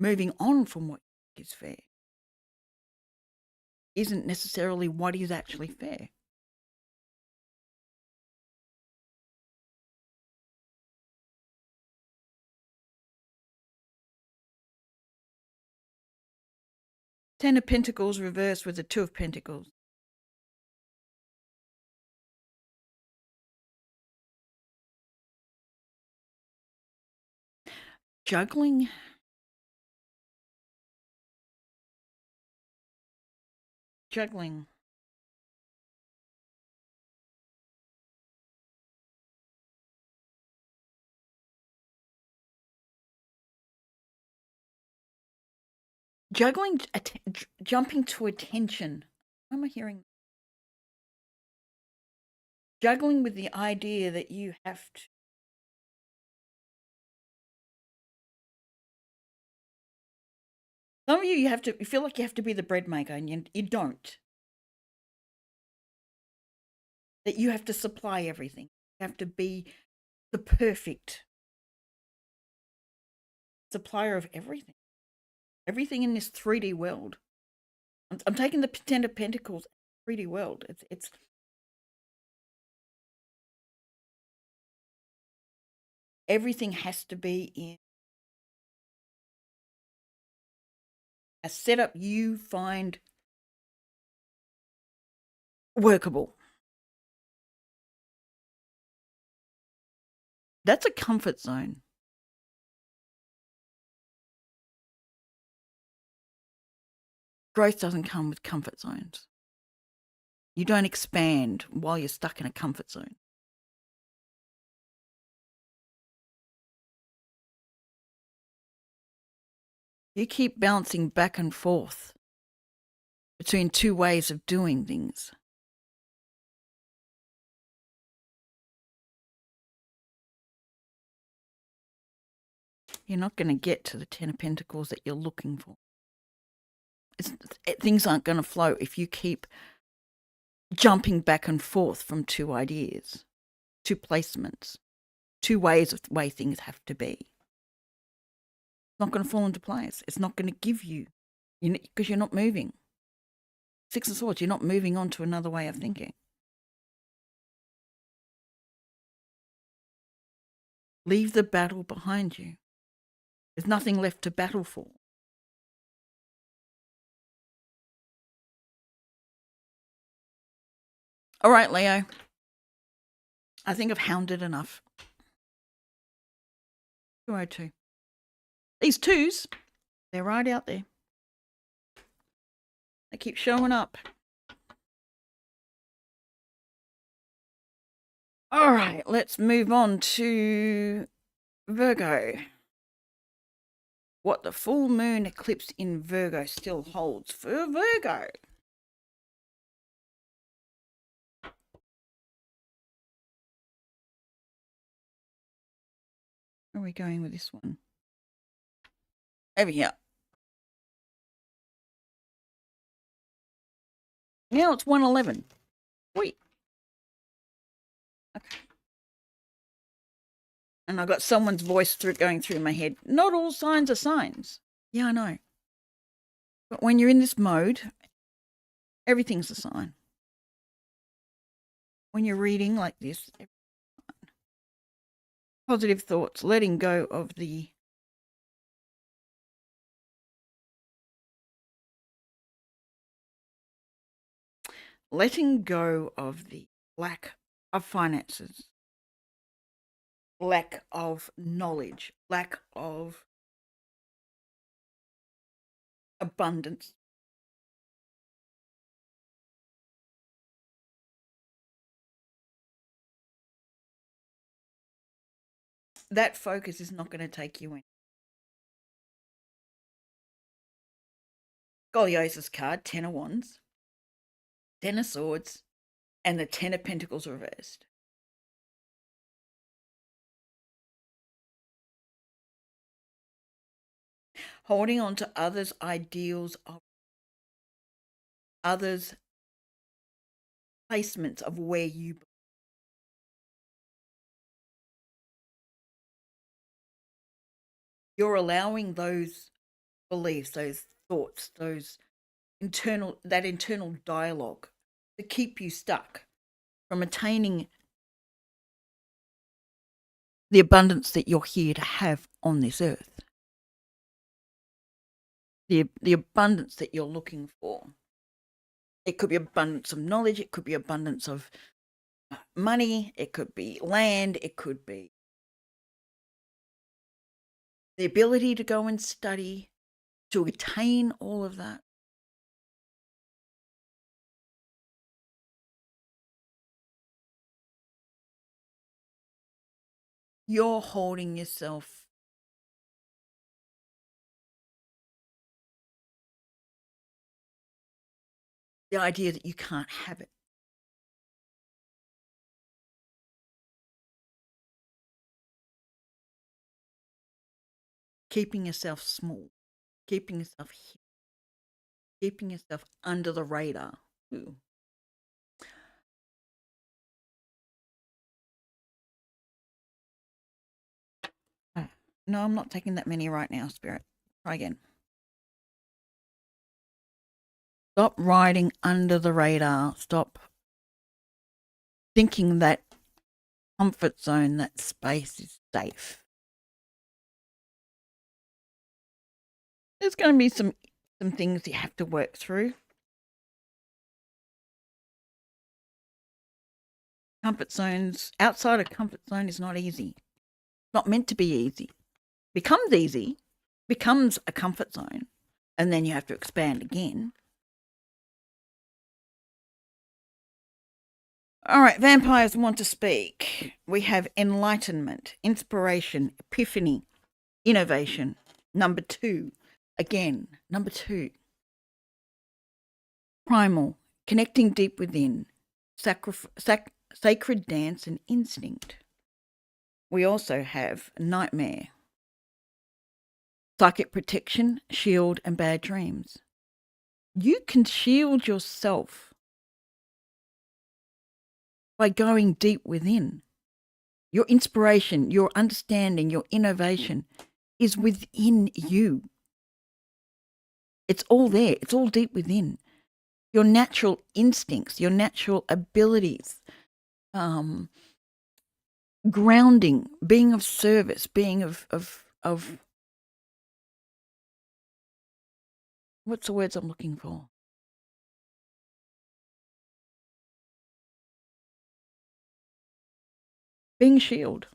Moving on from what you think is fair isn't necessarily what is actually fair. Ten of Pentacles reversed with the Two of Pentacles. Juggling. Juggling. Juggling, jumping to attention. What am I hearing? Juggling with the idea that you have to. Some of you feel like you have to be the bread maker, and you don't. That you have to supply everything. You have to be the perfect supplier of everything. Everything in this 3D world. I'm taking the Ten of Pentacles 3D world. It's everything has to be in a setup you find workable. That's a comfort zone. Growth doesn't come with comfort zones. You don't expand while you're stuck in a comfort zone. You keep bouncing back and forth between two ways of doing things. You're not going to get to the Ten of Pentacles that you're looking for. Things aren't going to flow if you keep jumping back and forth from two ideas, two placements, two ways of the way things have to be. It's not going to fall into place. It's not going to give you, because you're not moving. Six of Swords, you're not moving on to another way of thinking. Leave the battle behind you. There's nothing left to battle for. All right, Leo. I think I've hounded enough. 202. These twos, they're right out there. They keep showing up. All right, let's move on to Virgo. What the full moon eclipse in Virgo still holds for Virgo. Where are we going with this one? Over here. Now it's 111. Wait. Okay. And I got someone's voice going through my head. Not all signs are signs. Yeah, I know. But when you're in this mode, everything's a sign. When you're reading like this, positive thoughts, letting go of the lack of finances, lack of knowledge, lack of abundance. that focus is not going to take you in. Scoliosis card, 10 of Wands, 10 of Swords, and the 10 of Pentacles reversed. Holding on to others' ideals of others' placements of where you belong. You're allowing those beliefs, those thoughts, that internal dialogue to keep you stuck from attaining the abundance that you're here to have on this earth. The abundance that you're looking for. It could be abundance of knowledge, it could be abundance of money, it could be land, it could be the ability to go and study, to attain all of that. You're holding yourself the idea that you can't have it. Keeping yourself small, keeping yourself here, keeping yourself under the radar. Ooh. No, I'm not taking that many right now, Spirit. Try again. Stop riding under the radar. Stop thinking that comfort zone, that space is safe. There's going to be some things you have to work through. Comfort zones, outside of comfort zone is not easy. Not meant to be easy. Becomes easy, becomes a comfort zone, and then you have to expand again. All right, vampires want to speak. We have enlightenment, inspiration, epiphany, innovation. Number 2. Again, number 2. Primal, connecting deep within, sacred dance and instinct. We also have nightmare, psychic protection, shield, and bad dreams. You can shield yourself by going deep within. Your inspiration, your understanding, your innovation is within you. It's all there. It's all deep within. Your natural instincts, your natural abilities, grounding, being of service, being of what's the words I'm looking for? Being shield.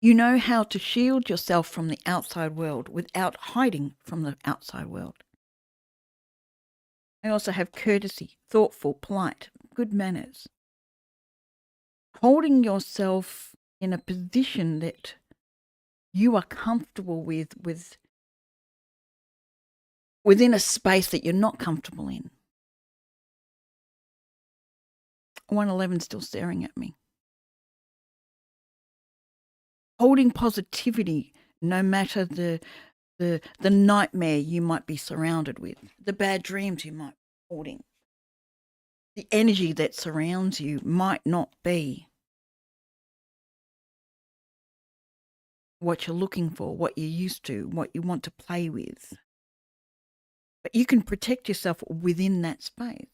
You know how to shield yourself from the outside world without hiding from the outside world. I also have courtesy, thoughtful, polite, good manners. Holding yourself in a position that you are comfortable with within a space that you're not comfortable in. 111 still staring at me. Holding positivity no matter the nightmare you might be surrounded with, the bad dreams you might be holding. The energy that surrounds you might not be what you're looking for, what you're used to, what you want to play with. But you can protect yourself within that space.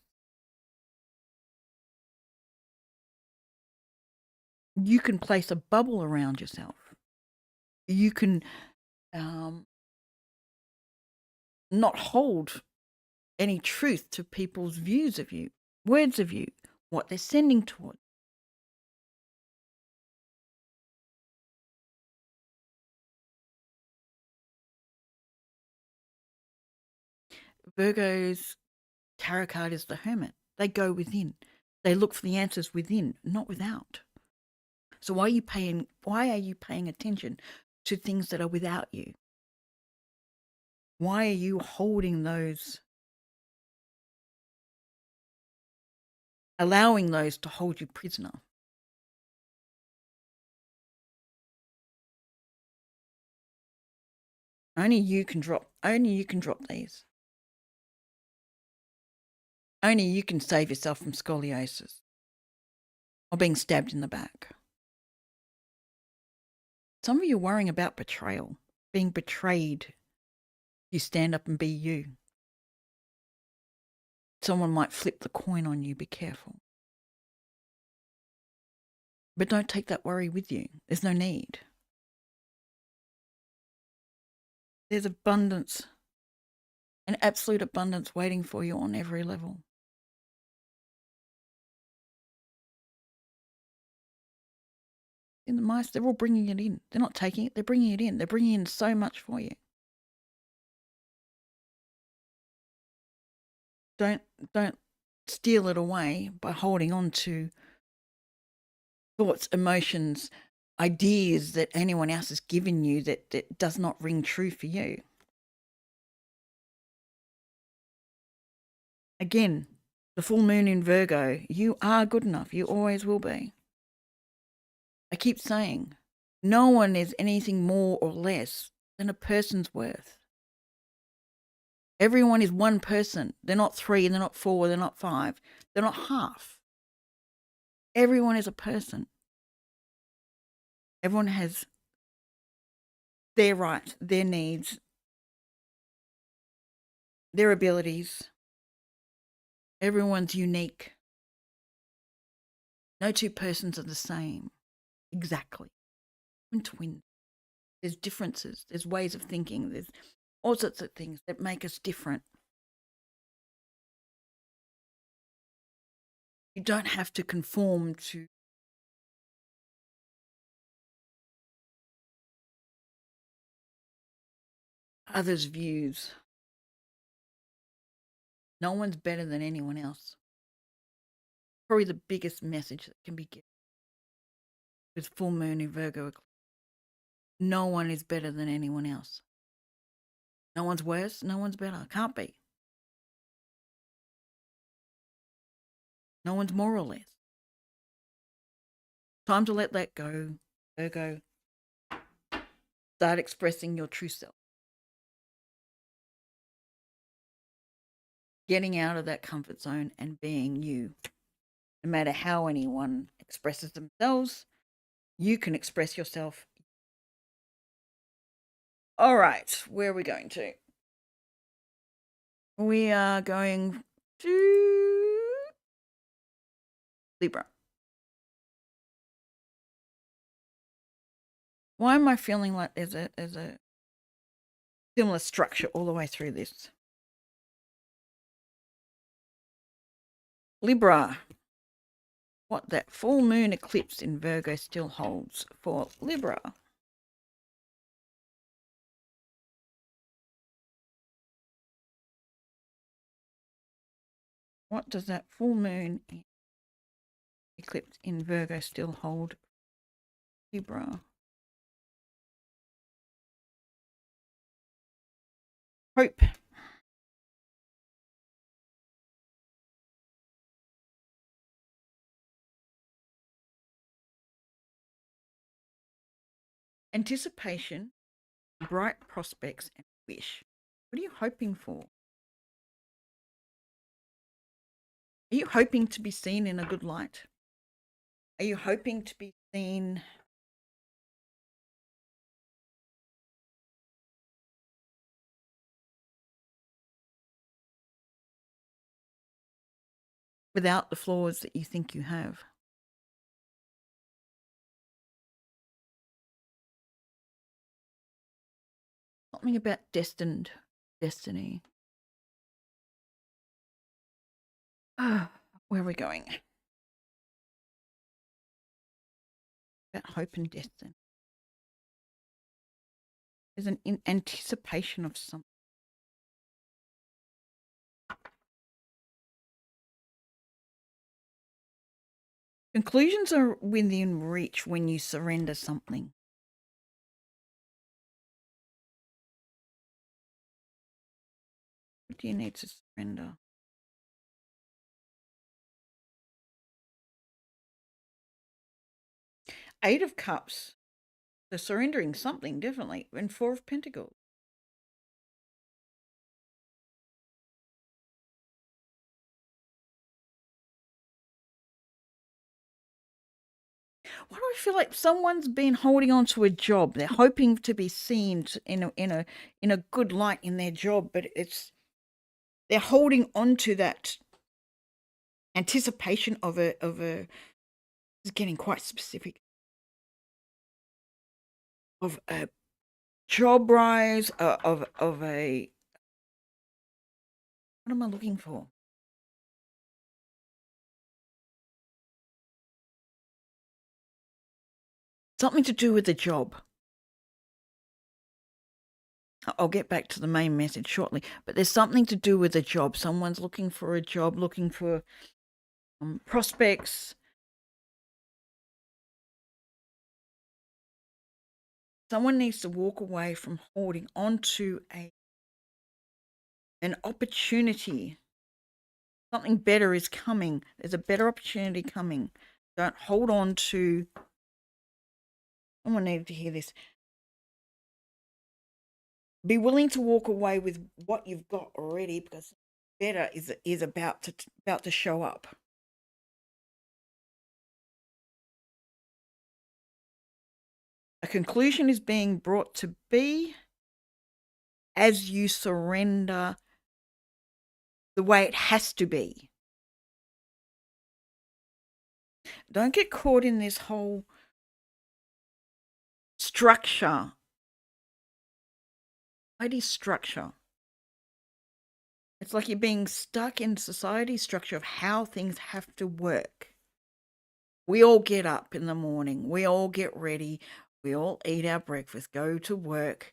You can place a bubble around yourself. You can not hold any truth to people's views of you, words of you, what they're sending towards. Virgo's tarot card is the Hermit. They go within. They look for the answers within, not without. So why are you paying attention to things that are without you? Why are you holding those, allowing those to hold you prisoner? Only you can drop these. Only you can save yourself from scoliosis or being stabbed in the back. Some of you are worrying about betrayal, being betrayed. You stand up and be you. Someone might flip the coin on you. Be careful. But don't take that worry with you. There's no need. There's abundance, an absolute abundance waiting for you on every level. In the mice, they're all bringing it in. They're not taking it, they're bringing it in. They're bringing in so much for you. Don't steal it away by holding on to thoughts, emotions, ideas that anyone else has given you that does not ring true for you. Again, the full moon in Virgo, you are good enough. You always will be. I keep saying, no one is anything more or less than a person's worth. Everyone is one person. They're not 3, they're not 4, they're not 5, they're not half. Everyone is a person. Everyone has their rights, their needs, their abilities. Everyone's unique. No two persons are the same. Exactly. Even twins. There's differences. There's ways of thinking. There's all sorts of things that make us different. You don't have to conform to others' views. No one's better than anyone else. Probably the biggest message that can be given with full moon in Virgo. No one is better than anyone else. No one's worse, no one's better. Can't be. No one's more or less. Time to let that go, Virgo. Start expressing your true self. Getting out of that comfort zone and being you. No matter how anyone expresses themselves, you can express yourself. All right, where are we going to? We are going to Libra. Why am I feeling like there's a similar structure all the way through this? Libra. What that full moon eclipse in Virgo still holds for Libra. What does that full moon eclipse in Virgo still hold for Libra? Hope. Anticipation, bright prospects, and wish. What are you hoping for? Are you hoping to be seen in a good light? Are you hoping to be seen without the flaws that you think you have? Something about destiny. Where are we going? About hope and destiny. There's an anticipation of something. Conclusions are within reach when you surrender something. What do you need to surrender? Eight of Cups. So surrendering something, definitely. And Four of Pentacles. Why do I feel like someone's been holding on to a job? They're hoping to be seen in a good light in their job, but they're holding on to that anticipation of a it's getting quite specific, of a job rise, of a, what am I looking for? Something to do with the job. I'll get back to the main message shortly, but there's something to do with a job. Someone's looking for a job, looking for prospects. Someone needs to walk away from holding on to an opportunity. Something better is coming. There's a better opportunity coming. Don't hold on to. Someone needed to hear this. Be willing to walk away with what you've got already, because better is about to show up. A conclusion is being brought to be as you surrender the way it has to be. Don't get caught in this whole structure. What is structure? It's like you're being stuck in society's structure of how things have to work. We all get up in the morning. We all get ready. We all eat our breakfast, go to work,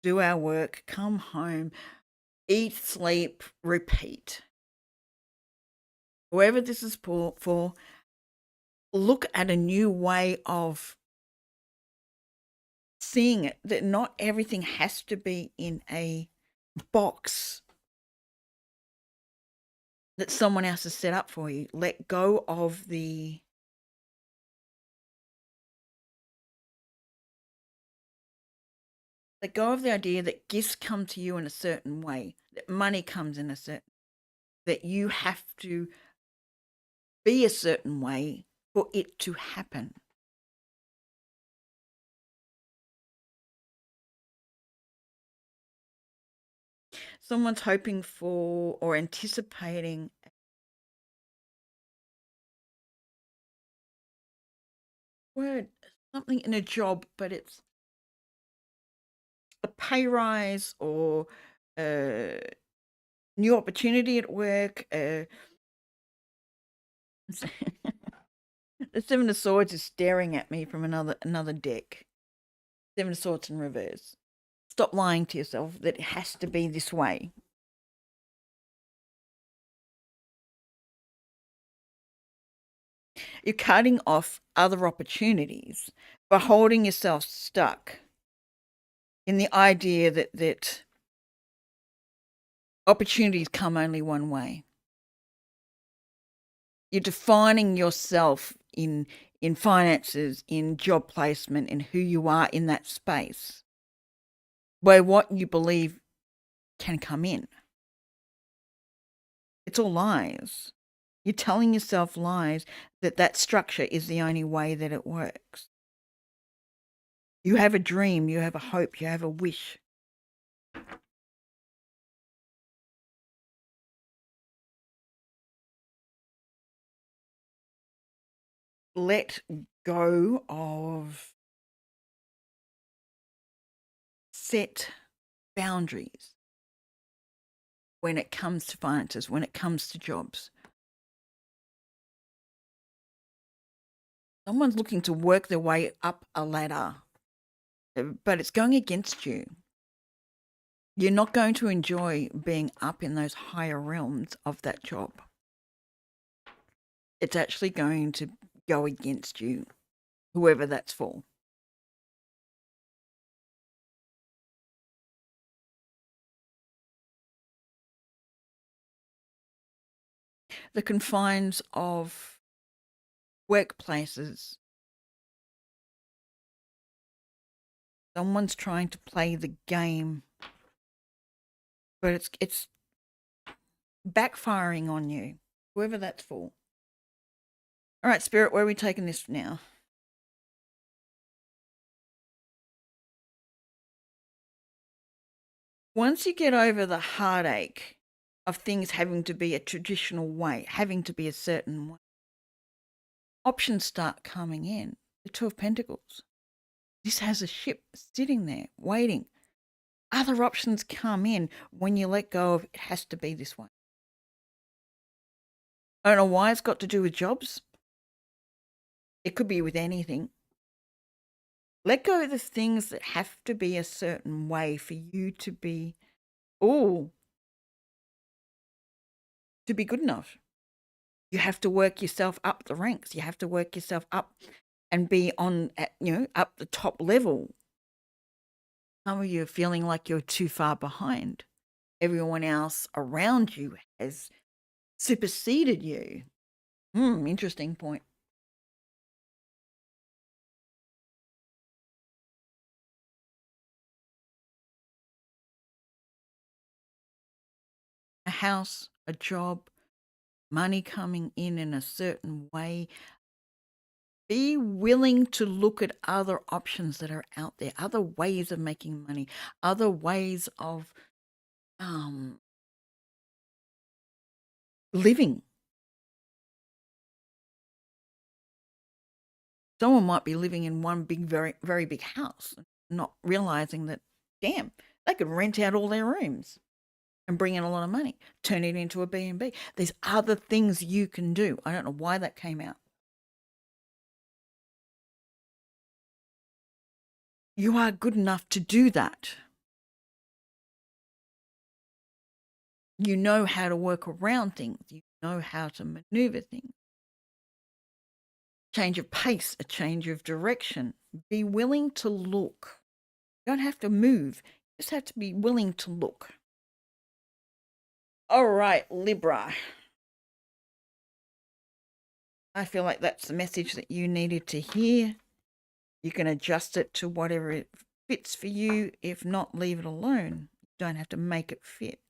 do our work, come home, eat, sleep, repeat. Whoever this is for, look at a new way of seeing it, that not everything has to be in a box that someone else has set up for you. Let go of the idea that gifts come to you in a certain way, that money comes in a certain, that you have to be a certain way for it to happen. Someone's hoping for or anticipating something in a job, but it's a pay rise or a new opportunity at work. The Seven of Swords is staring at me from another deck. Seven of Swords in reverse. Stop lying to yourself that it has to be this way. You're cutting off other opportunities by holding yourself stuck in the idea that opportunities come only one way. You're defining yourself in finances, in job placement, in who you are in that space, where what you believe can come in. It's all lies. You're telling yourself lies that structure is the only way that it works. You have a dream, you have a hope, you have a wish. Let go of set boundaries when it comes to finances, when it comes to jobs. Someone's looking to work their way up a ladder, but it's going against you. You're not going to enjoy being up in those higher realms of that job. It's actually going to go against you, whoever that's for. The confines of workplaces. Someone's trying to play the game, but it's backfiring on you, whoever that's for. All right, Spirit, where are we taking this now? Once you get over the heartache of things having to be a traditional way, having to be a certain way, options start coming in. The Two of Pentacles. This has a ship sitting there waiting. Other options come in when you let go of it has to be this way. I don't know why it's got to do with jobs. It could be with anything. Let go of the things that have to be a certain way for you to be, to be good enough. You have to work yourself up the ranks. You have to work yourself up and be up the top level. Some of you are feeling like you're too far behind. Everyone else around you has superseded you. Interesting point. A house, a job, money coming in a certain way. Be willing to look at other options that are out there, other ways of making money, other ways of living. Someone might be living in one big, very, very big house, not realizing that, damn, they could rent out all their rooms and bring in a lot of money, turn it into a B&B. There's other things you can do. I don't know why that came out. You are good enough to do that. You know how to work around things. You know how to maneuver things. Change of pace, a change of direction. Be willing to look. You don't have to move. You just have to be willing to look. All right, Libra. I feel like that's the message that you needed to hear. You can adjust it to whatever it fits for you. If not, leave it alone. You don't have to make it fit.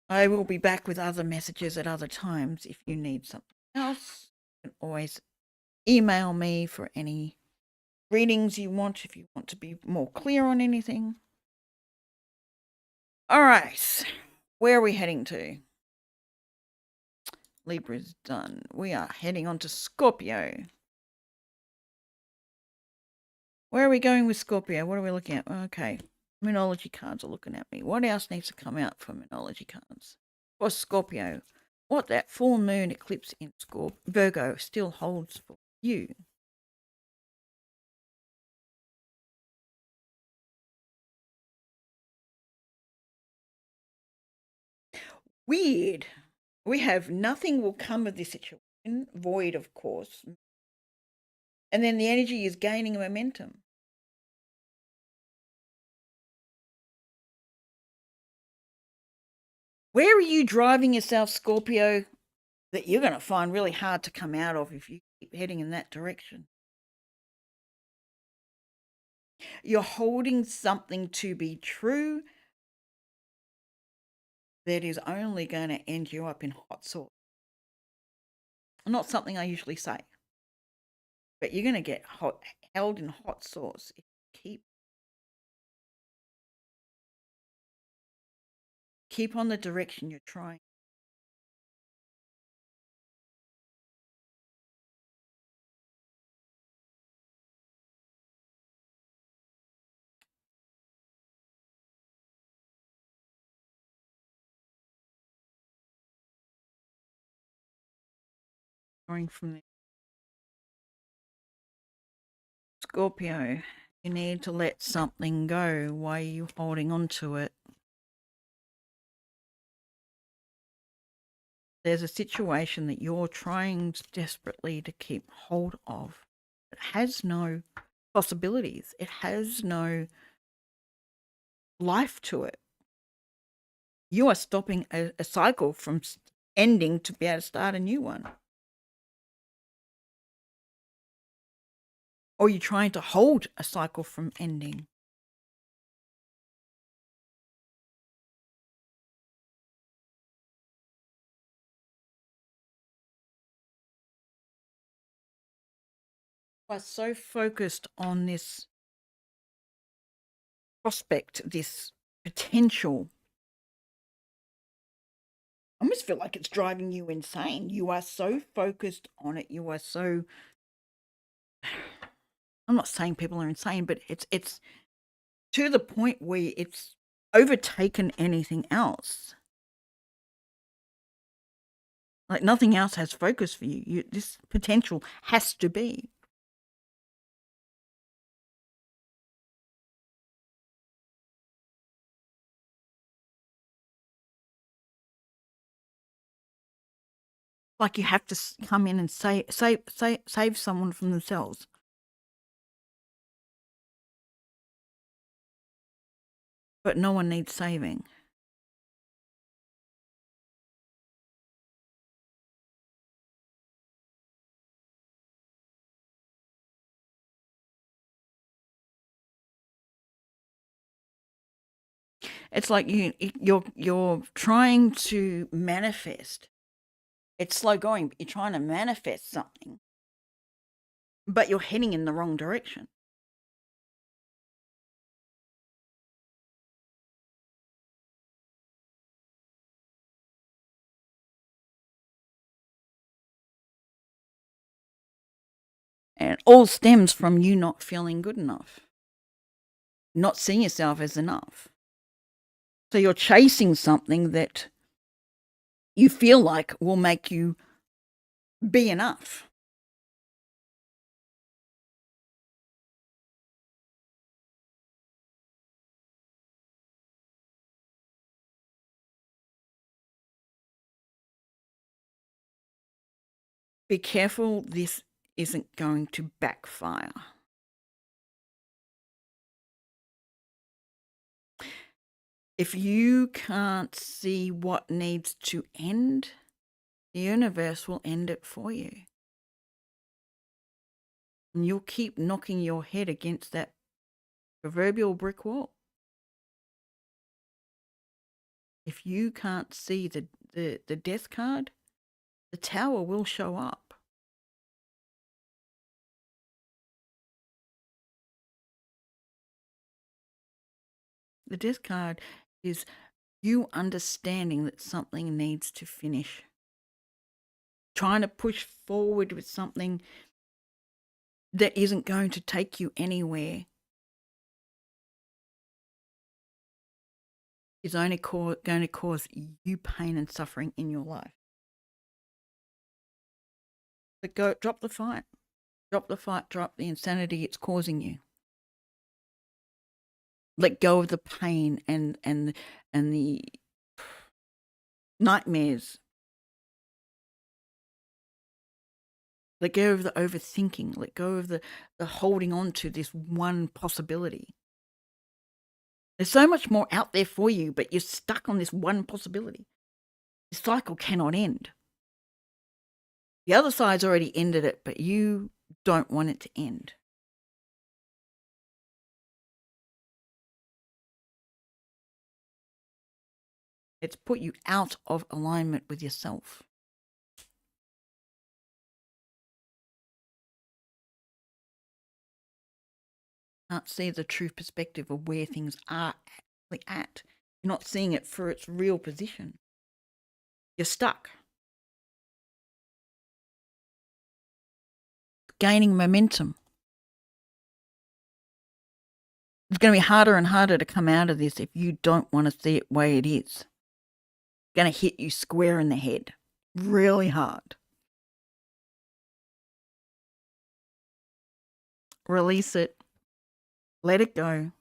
I will be back with other messages at other times. If you need something else, you can always email me for any readings you want, if you want to be more clear on anything. All right, where are we heading to? Libra's done. We are heading on to Scorpio. Where are we going with Scorpio? What are we looking at? Okay, Minology cards are looking at me. What else needs to come out for Minology cards? For Scorpio, what that full moon eclipse in Virgo still holds for you. Weird. We have nothing will come of this situation, void, of course. And then the energy is gaining momentum. Where are you driving yourself, Scorpio, that you're going to find really hard to come out of if you keep heading in that direction? You're holding something to be true that is only going to end you up in hot sauce. Not something I usually say, but you're going to get held in hot sauce if you keep on the direction you're trying. Going from there. Scorpio, you need to let something go. Why are you holding on to it? There's a situation that you're trying desperately to keep hold of. It has no possibilities. It has no life to it. You are stopping a cycle from ending to be able to start a new one. Or you're trying to hold a cycle from ending. You are so focused on this prospect, this potential. I almost feel like it's driving you insane. You are so focused on it. You are so. I'm not saying people are insane, but it's to the point where it's overtaken anything else. Like nothing else has focus for you. This potential has to be. Like you have to come in and save someone from themselves. But no one needs saving. It's like you're trying to manifest. It's slow going, but you're trying to manifest something, but you're heading in the wrong direction. And it all stems from you not feeling good enough, not seeing yourself as enough. So you're chasing something that you feel like will make you be enough. Be careful, this isn't going to backfire. If you can't see what needs to end, the universe will end it for you. And you'll keep knocking your head against that proverbial brick wall. If you can't see the death card, the tower will show up. The death card is you understanding that something needs to finish. Trying to push forward with something that isn't going to take you anywhere is only going to cause you pain and suffering in your life. But drop the fight. Drop the fight, drop the insanity it's causing you. Let go of the pain and the nightmares. Let go of the overthinking. Let go of the holding on to this one possibility. There's so much more out there for you, but you're stuck on this one possibility. The cycle cannot end. The other side's already ended it, but you don't want it to end. It's put you out of alignment with yourself. Can't see the true perspective of where things are actually at. You're not seeing it for its real position. You're stuck. Gaining momentum. It's going to be harder and harder to come out of this if you don't want to see it the way it is. It's going to hit you square in the head. Really hard. Release it. Let it go.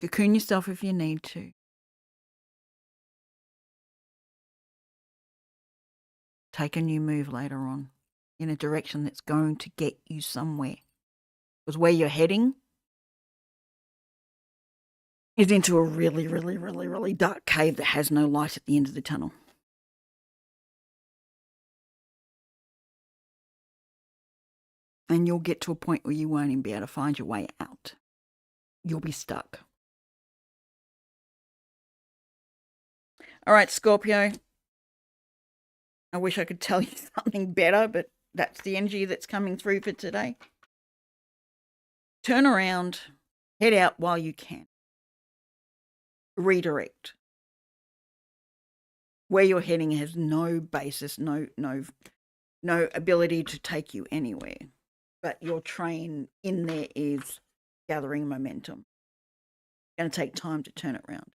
Cocoon yourself if you need to. take a new move later on in a direction that's going to get you somewhere. Because where you're heading is into a really, really, really, really dark cave that has no light at the end of the tunnel. And you'll get to a point where you won't even be able to find your way out. You'll be stuck. All right, Scorpio. I wish I could tell you something better, but that's the energy that's coming through for today. Turn around, head out while you can. Redirect. Where you're heading has no basis, no ability to take you anywhere. But your train in there is gathering momentum. It's going to take time to turn it around.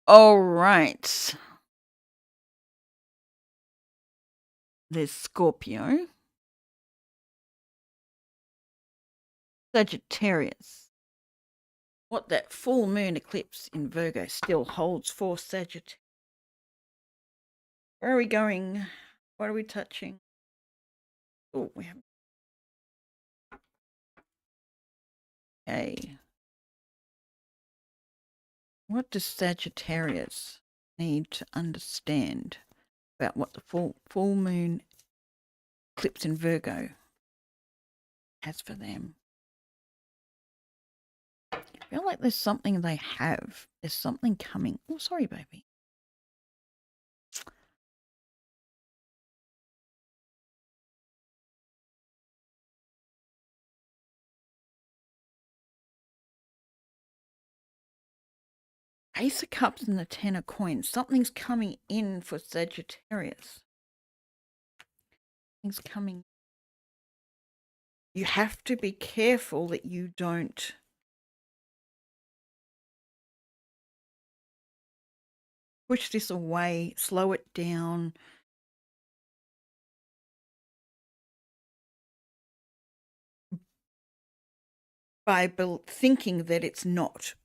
All right. There's Scorpio. Sagittarius. What that full moon eclipse in Virgo still holds for Sagittarius. Where are we going? What are we touching? Oh, we haven't. Okay. What does Sagittarius need to understand about what the full moon eclipse in Virgo has for them? I feel like there's something they have. There's something coming. Oh, sorry, baby. Ace of Cups and the Ten of Coins. Something's coming in for Sagittarius. Something's coming. You have to be careful that you don't push this away, slow it down. By thinking that it's not.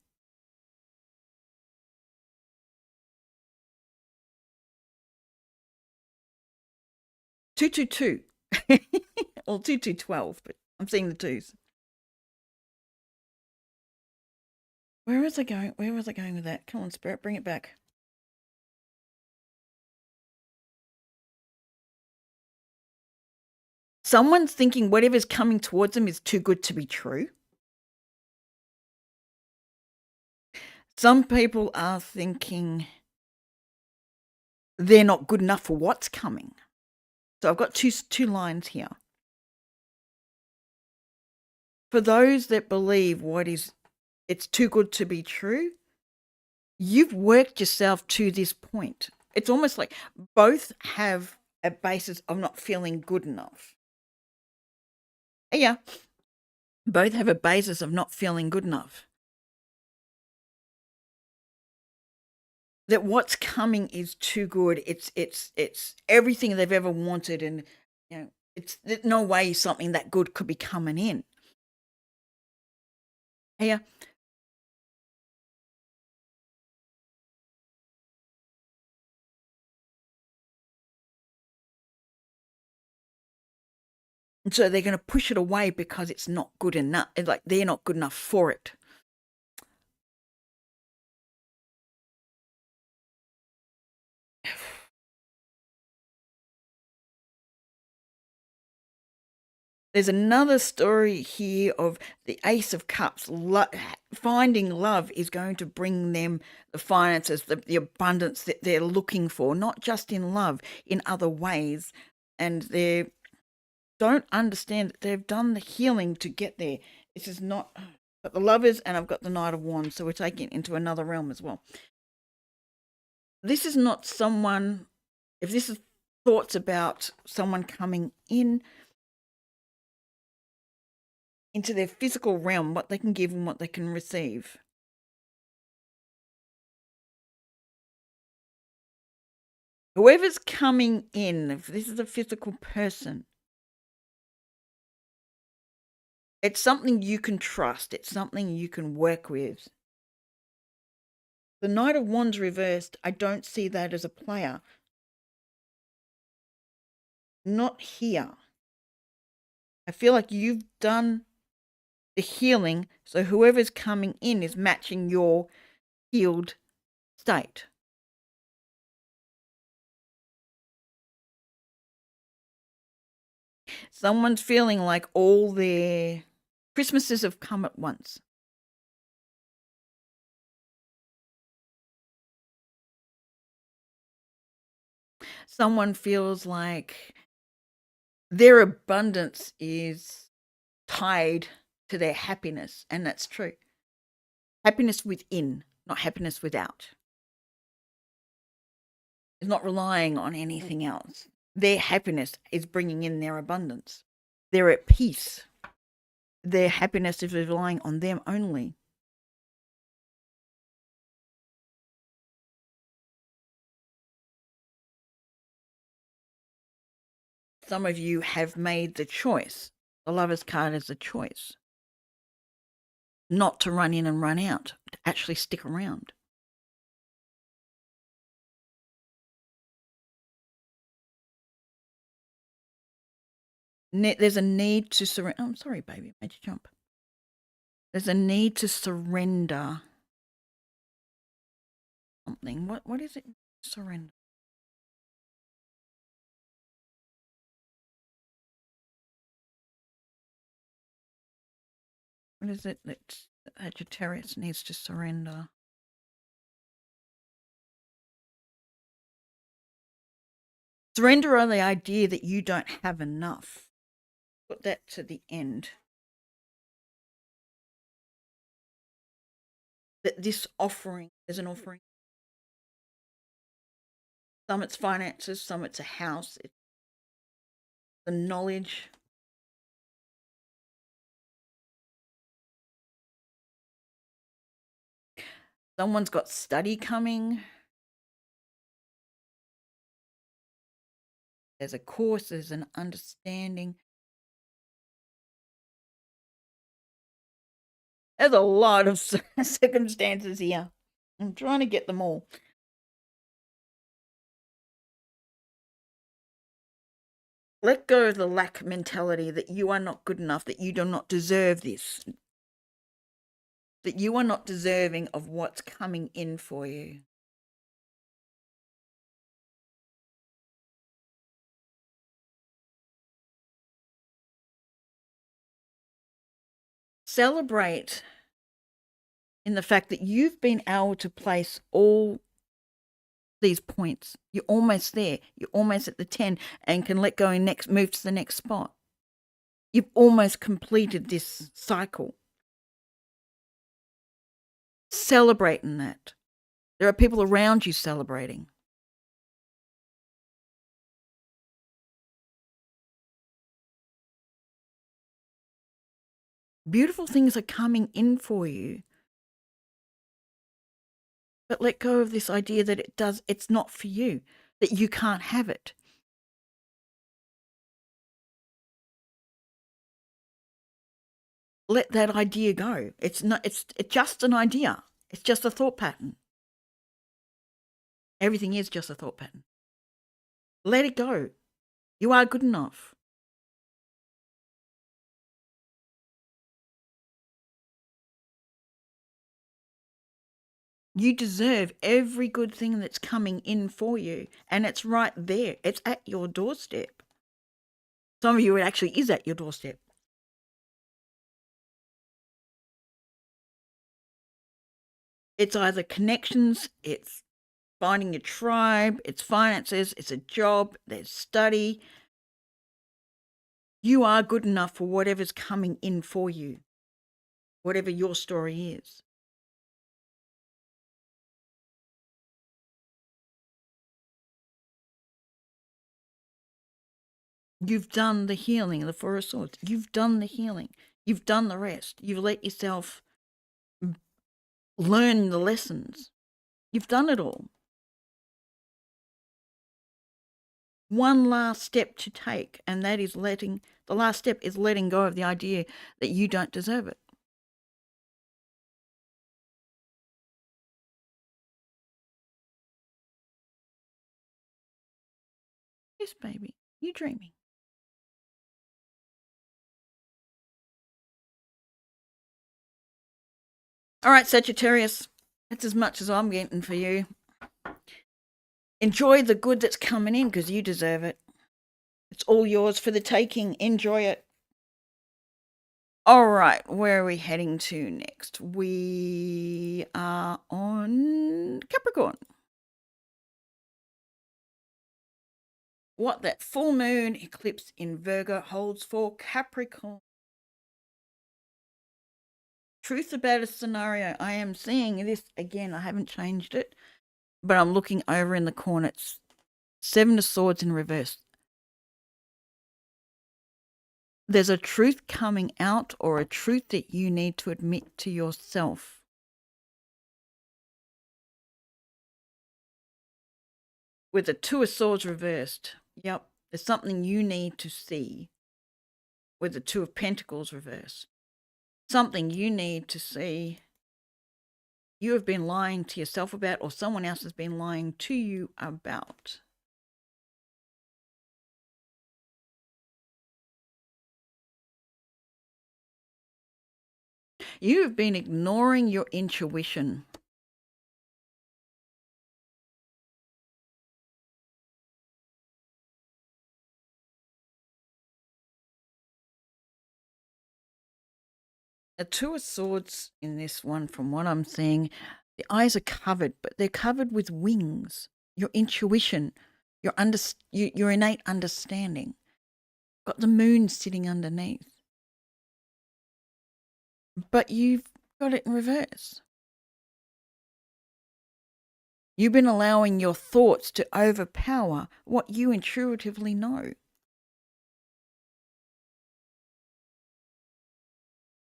Two, or 2212, but I'm seeing the twos. Where was I going? Where was I going with that? Come on, Spirit, bring it back. Someone's thinking whatever's coming towards them is too good to be true. Some people are thinking they're not good enough for what's coming. So I've got two lines here. For those that believe it's too good to be true, you've worked yourself to this point. It's almost like both have a basis of not feeling good enough. Yeah, both have a basis of not feeling good enough. That what's coming is too good. It's everything they've ever wanted, and there's no way something that good could be coming in. Yeah. And so they're going to push it away because it's not good enough. It's like they're not good enough for it. There's another story here of the Ace of Cups. Finding love is going to bring them the finances, the abundance that they're looking for, not just in love, in other ways. And they don't understand that they've done the healing to get there. This is not... I've got the Lovers and I've got the Knight of Wands, so we're taking it into another realm as well. This is not someone... If this is thoughts about someone coming into their physical realm, what they can give and what they can receive. Whoever's coming in, if this is a physical person, it's something you can trust. It's something you can work with. The Knight of Wands reversed, I don't see that as a player. not here. I feel like you've done the healing, so whoever's coming in is matching your healed state. Someone's feeling like all their Christmases have come at once. Someone feels like their abundance is tied to their happiness, and that's true. Happiness within, not happiness without. It's not relying on anything else. Their happiness is bringing in their abundance. They're at peace. Their happiness is relying on them only. Some of you have made the choice. The Lover's card is a choice. Not to run in and run out, to actually stick around. There's a need to surrender. Oh, I'm sorry, baby, I made you jump. There's a need to surrender something. What is it? Surrender. What is it that Sagittarius needs to surrender? Surrender on the idea that you don't have enough. Put that to the end. That this offering is an offering. Some it's finances, some it's a house, it's the knowledge. Someone's got study coming. There's a course, there's an understanding. There's a lot of circumstances here. I'm trying to get them all. Let go of the lack mentality that you are not good enough, that you do not deserve this, that you are not deserving of what's coming in for you. Celebrate in the fact that you've been able to place all these points. You're almost there. You're almost at the 10 and can let go and move to the next spot. You've almost completed this cycle. Celebrate in that. There are people around you celebrating. Beautiful things are coming in for you. But let go of this idea that it's not for you, that you can't have it. Let that idea go. It's just an idea. It's just a thought pattern. Everything is just a thought pattern. Let it go. You are good enough. You deserve every good thing that's coming in for you, and it's right there. It's at your doorstep. Some of you, it actually is at your doorstep. It's either connections, it's finding a tribe, it's finances, it's a job, there's study. You are good enough for whatever's coming in for you, whatever your story is. You've done the healing, the Four of Swords. You've done the healing. You've done the rest. You've let yourself learn the lessons. You've done it all. One last step to take, and that is the last step is letting go of the idea that you don't deserve it. Yes, baby. You dreaming? All right, Sagittarius. That's as much as I'm getting for you. Enjoy the good that's coming in because you deserve it. It's all yours for the taking. Enjoy it. All right, where are we heading to next? We are on Capricorn. What that full moon eclipse in Virgo holds for Capricorn. Truth about a scenario. I am seeing this again. I haven't changed it, but I'm looking over in the corner. It's Seven of Swords in reverse. There's a truth coming out or a truth that you need to admit to yourself. With the Two of Swords reversed. Yep. There's something you need to see. With the Two of Pentacles reversed. Something you need to see you have been lying to yourself about or someone else has been lying to you about. You have been ignoring your intuition. A Two of Swords in this one, from what I'm seeing, the eyes are covered, but they're covered with wings. Your intuition, your innate understanding. Got the moon sitting underneath. But you've got it in reverse. You've been allowing your thoughts to overpower what you intuitively know.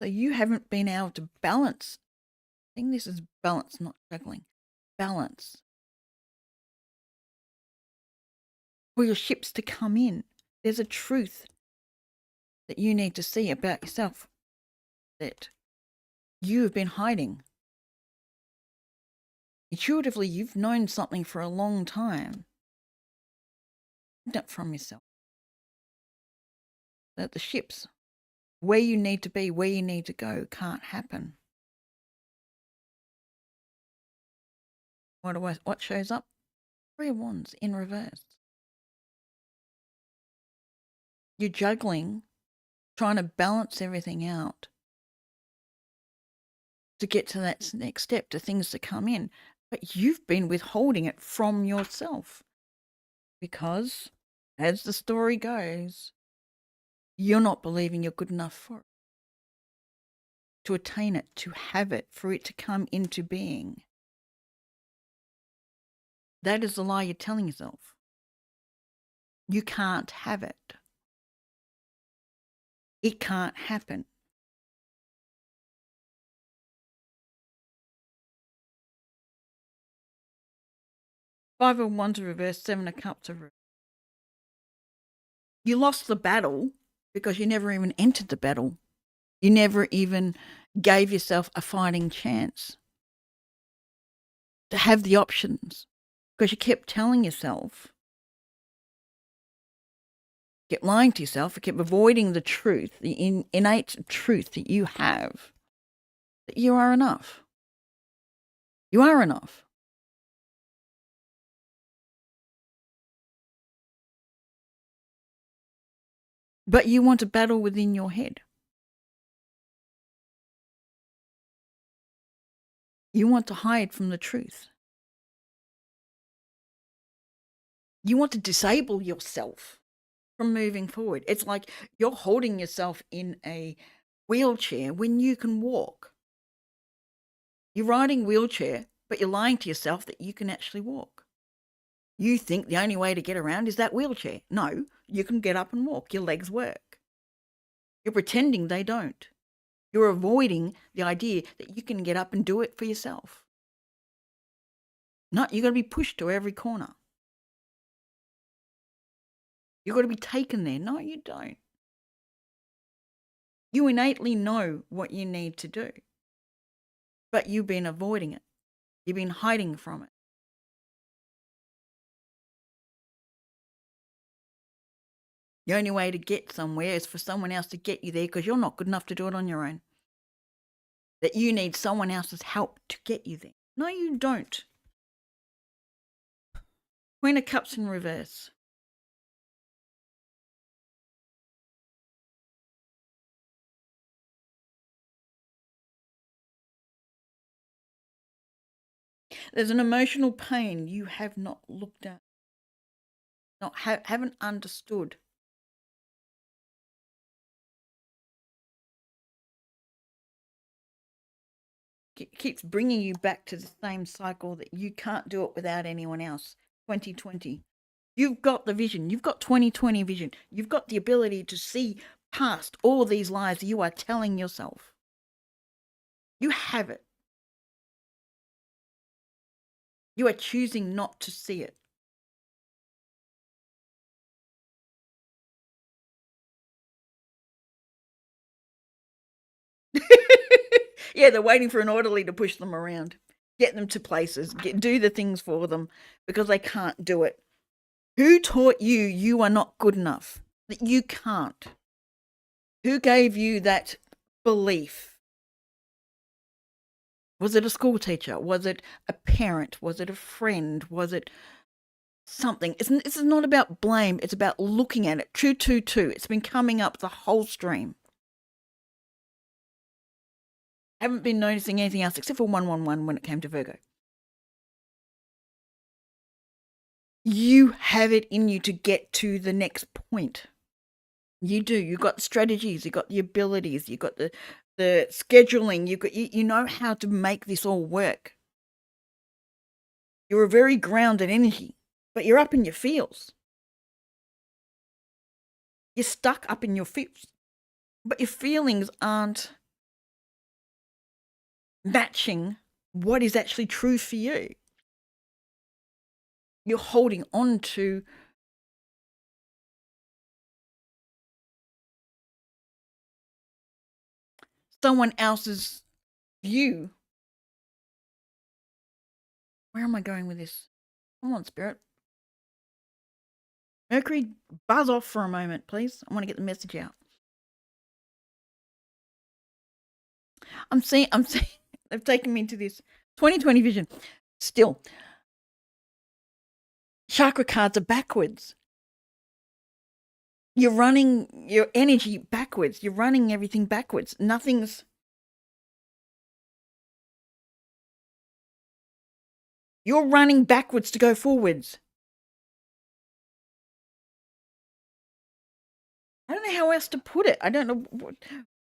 So you haven't been able to balance. I think this is balance, not juggling. Balance. For your ships to come in. There's a truth that you need to see about yourself that you have been hiding. Intuitively, you've known something for a long time. Not from yourself. That the ships, where you need to be, where you need to go, can't happen. What shows up? Three of Wands in reverse. You're juggling, trying to balance everything out to get to that next step, to things to come in. But you've been withholding it from yourself because, as the story goes, you're not believing you're good enough for it, to attain it, to have it, for it to come into being. That is the lie you're telling yourself. You can't have it. It can't happen. Five of Wands reversed, Seven of Cups reversed. You lost the battle because you never even entered the battle. You never even gave yourself a fighting chance to have the options because you kept telling yourself, kept lying to yourself, you kept avoiding the truth, the innate truth that you have, that you are enough. You are enough. But you want to battle within your head. You want to hide from the truth. You want to disable yourself from moving forward. It's like you're holding yourself in a wheelchair when you can walk. You're riding wheelchair, but you're lying to yourself that you can actually walk. You think the only way to get around is that wheelchair. No, you can get up and walk. Your legs work. You're pretending they don't. You're avoiding the idea that you can get up and do it for yourself. No, you're going to be pushed to every corner. You've got to be taken there. No, you don't. You innately know what you need to do, but you've been avoiding it. You've been hiding from it. The only way to get somewhere is for someone else to get you there because you're not good enough to do it on your own. That you need someone else's help to get you there. No, you don't. Queen of Cups in reverse. There's an emotional pain you have not looked at, haven't understood. Keeps bringing you back to the same cycle that you can't do it without anyone else. 2020. You've got the vision. You've got 2020 vision. You've got the ability to see past all these lies you are telling yourself. You have it. You are choosing not to see it. Yeah, they're waiting for an orderly to push them around, get them to places, do the things for them because they can't do it. Who taught you you are not good enough, that you can't? Who gave you that belief? Was it a school teacher? Was it a parent? Was it a friend? Was it something? This is not about blame. It's about looking at it. 222. It's been coming up the whole stream. Haven't been noticing anything else except for 111 when it came to Virgo. You have it in you to get to the next point. You do. You've got the strategies. You've got the abilities. You've got the scheduling. You know how to make this all work. You're a very grounded energy, but you're up in your feels. You're stuck up in your feels, but your feelings aren't matching what is actually true for you. You're holding on to someone else's view. Where am I going with this? Come on, Spirit. Mercury, buzz off for a moment, please. I want to get the message out. I'm seeing they've taken me to this 2020 vision. Still, chakra cards are backwards. You're running your energy backwards. You're running everything backwards. You're running backwards to go forwards. I don't know how else to put it. I don't know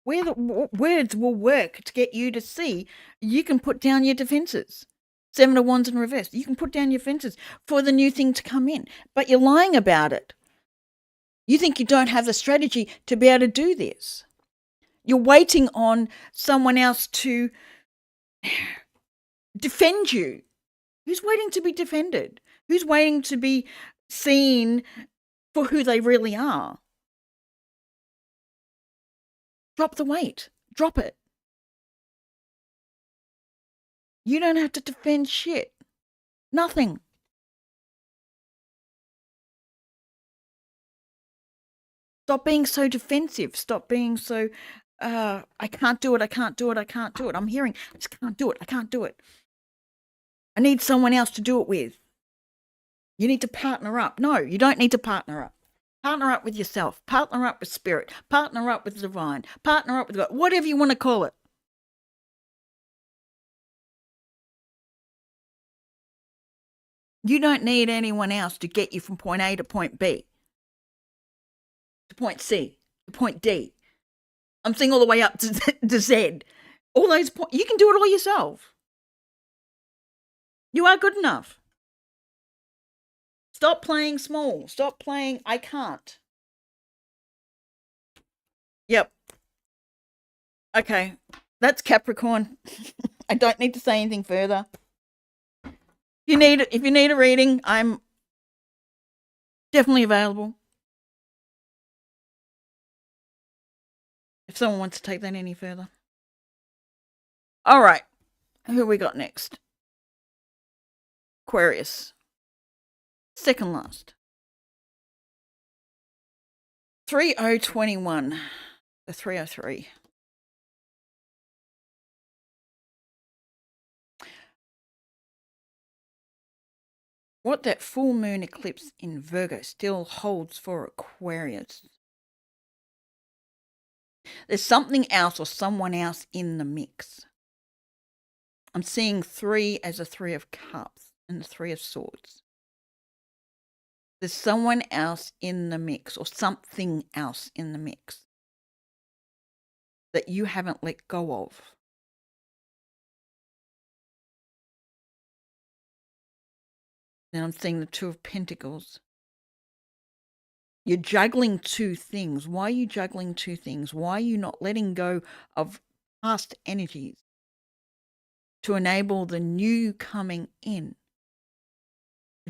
where the words will work to get you to see. You can put down your defenses. 7 of Wands in reverse. You can put down your fences for the new thing to come in, but you're lying about it. You think you don't have the strategy to be able to do this. You're waiting on someone else to defend you. Who's waiting to be defended? Who's waiting to be seen for who they really are? Drop the weight. Drop it. You don't have to defend shit. Nothing. Stop being so defensive. Stop being so, I can't do it. I can't do it. I can't do it. I'm hearing, I just can't do it. I can't do it. I need someone else to do it with. You need to partner up. No, you don't need to partner up. Partner up with yourself. Partner up with spirit. Partner up with divine. Partner up with God. Whatever you want to call it. You don't need anyone else to get you from point A to point B, to point C, to point D. I'm saying all the way up to Z. All those points. You can do it all yourself. You are good enough. Stop playing small. Stop playing I can't. Yep. Okay. That's Capricorn. I don't need to say anything further. If you need a reading, I'm definitely available. If someone wants to take that any further. All right. Who we got next? Aquarius. Second last. 3021, the 303. What that full moon eclipse in Virgo still holds for Aquarius. There's something else or someone else in the mix. I'm seeing 3 as a 3 of cups and the 3 of swords. There's someone else in the mix or something else in the mix that you haven't let go of. Then I'm seeing the 2 of Pentacles. You're juggling 2 things. Why are you juggling 2 things? Why are you not letting go of past energies to enable the new coming in?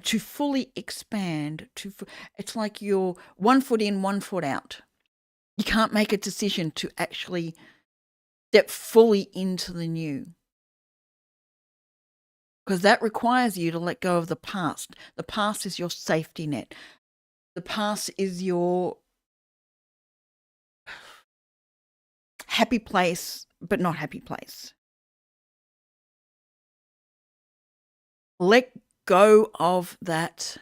To fully expand, it's like you're 1 foot in, 1 foot out. You can't make a decision to actually step fully into the new. Because that requires you to let go of the past. The past is your safety net. The past is your happy place, but not happy place. Let go of that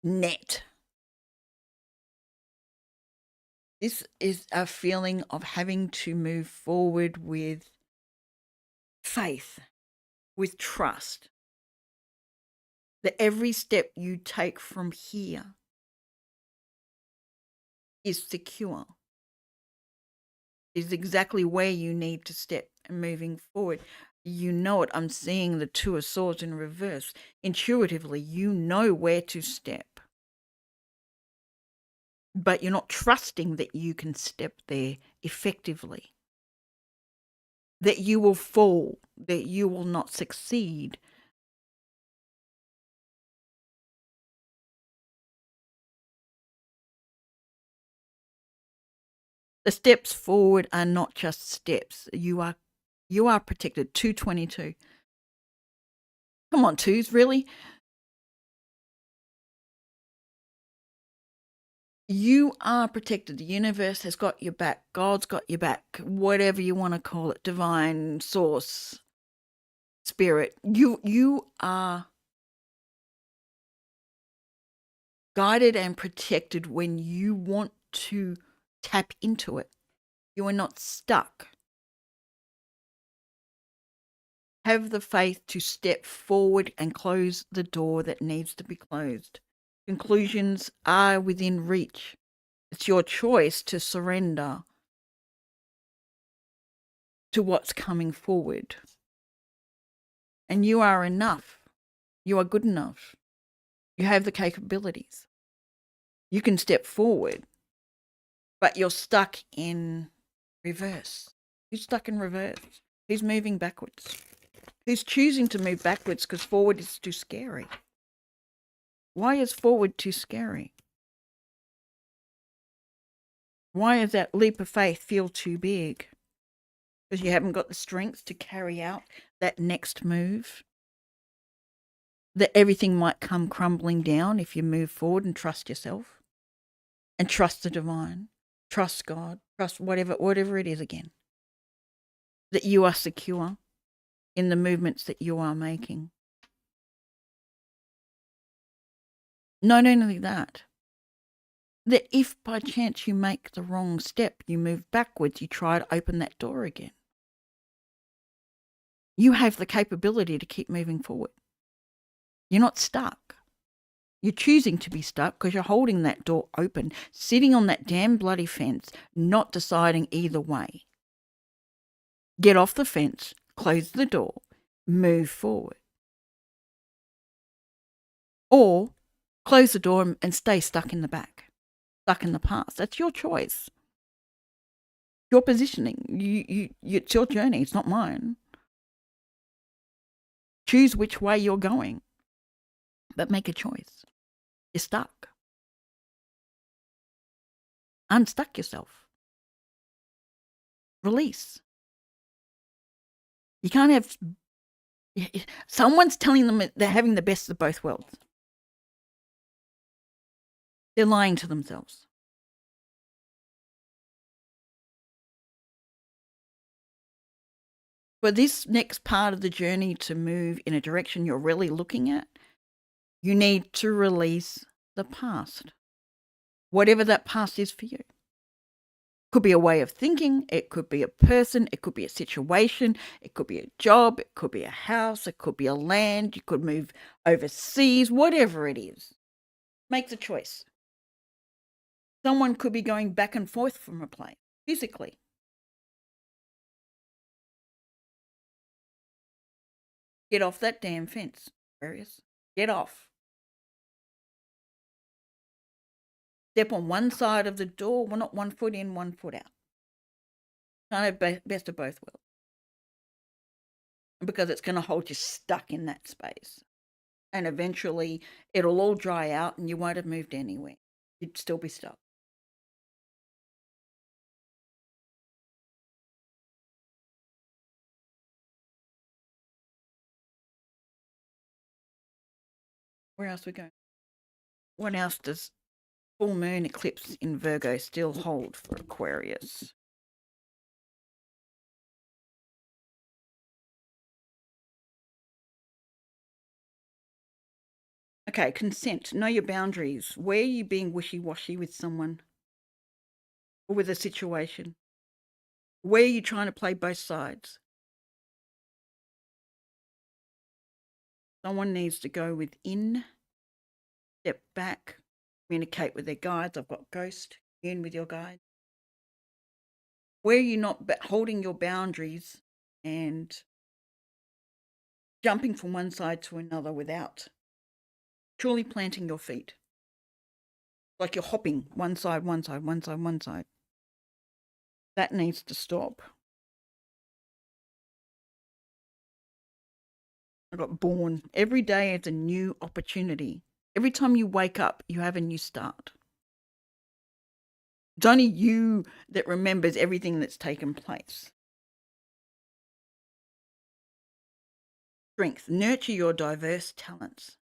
net. This is a feeling of having to move forward with faith, with trust. That every step you take from here is secure, is exactly where you need to step and moving forward. You know it. I'm seeing the 2 of swords in reverse. Intuitively, you know where to step. But you're not trusting that you can step there effectively. That you will fall, that you will not succeed. The steps forward are not just steps. You are protected. 222. Come on, 2s, really? You are protected. The universe has got your back. God's got your back. Whatever you want to call it. Divine source, spirit. You are guided and protected when you want to tap into it. You are not stuck. Have the faith to step forward and close the door that needs to be closed. Conclusions are within reach. It's your choice to surrender to what's coming forward. And you are enough. You are good enough. You have the capabilities. You can step forward, but you're stuck in reverse. Who's stuck in reverse? Who's moving backwards? Who's choosing to move backwards because forward is too scary? Why is forward too scary? Why does that leap of faith feel too big? Because you haven't got the strength to carry out that next move? That everything might come crumbling down if you move forward and trust yourself and trust the divine, trust God, trust whatever it is again. That you are secure in the movements that you are making. Not only that if by chance you make the wrong step, you move backwards, you try to open that door again. You have the capability to keep moving forward. You're not stuck. You're choosing to be stuck because you're holding that door open, sitting on that damn bloody fence, not deciding either way. Get off the fence, close the door, move forward. Or close the door and stay stuck in the back, stuck in the past. That's your choice. Your positioning. It's your journey. It's not mine. Choose which way you're going, but make a choice. You're stuck. Unstuck yourself. Release. You can't have... Someone's telling them they're having the best of both worlds. They're lying to themselves. For this next part of the journey to move in a direction you're really looking at, you need to release the past, whatever that past is for you. Could be a way of thinking, it could be a person, it could be a situation, it could be a job, it could be a house, it could be a land, you could move overseas, whatever it is. Make the choice. Someone could be going back and forth from a place, physically. Get off that damn fence, Aquarius. Get off. Step on one side of the door, well, not one foot in, one foot out. Kind of best of both worlds. Because it's going to hold you stuck in that space. And eventually it'll all dry out and you won't have moved anywhere. You'd still be stuck. Where else we go? What else does full moon eclipse in Virgo still hold for Aquarius? Okay, consent. Know your boundaries. Where are you being wishy-washy with someone or with a situation? Where are you trying to play both sides? Someone needs to go within, step back, communicate with their guides. I've got ghost, commune with your guide. Where are you not holding your boundaries and jumping from one side to another without truly planting your feet? Like you're hopping one side, one side, one side, one side. That needs to stop. I got born. Every day is a new opportunity. Every time you wake up, you have a new start. It's only you that remembers everything that's taken place. Strength. Nurture your diverse talents.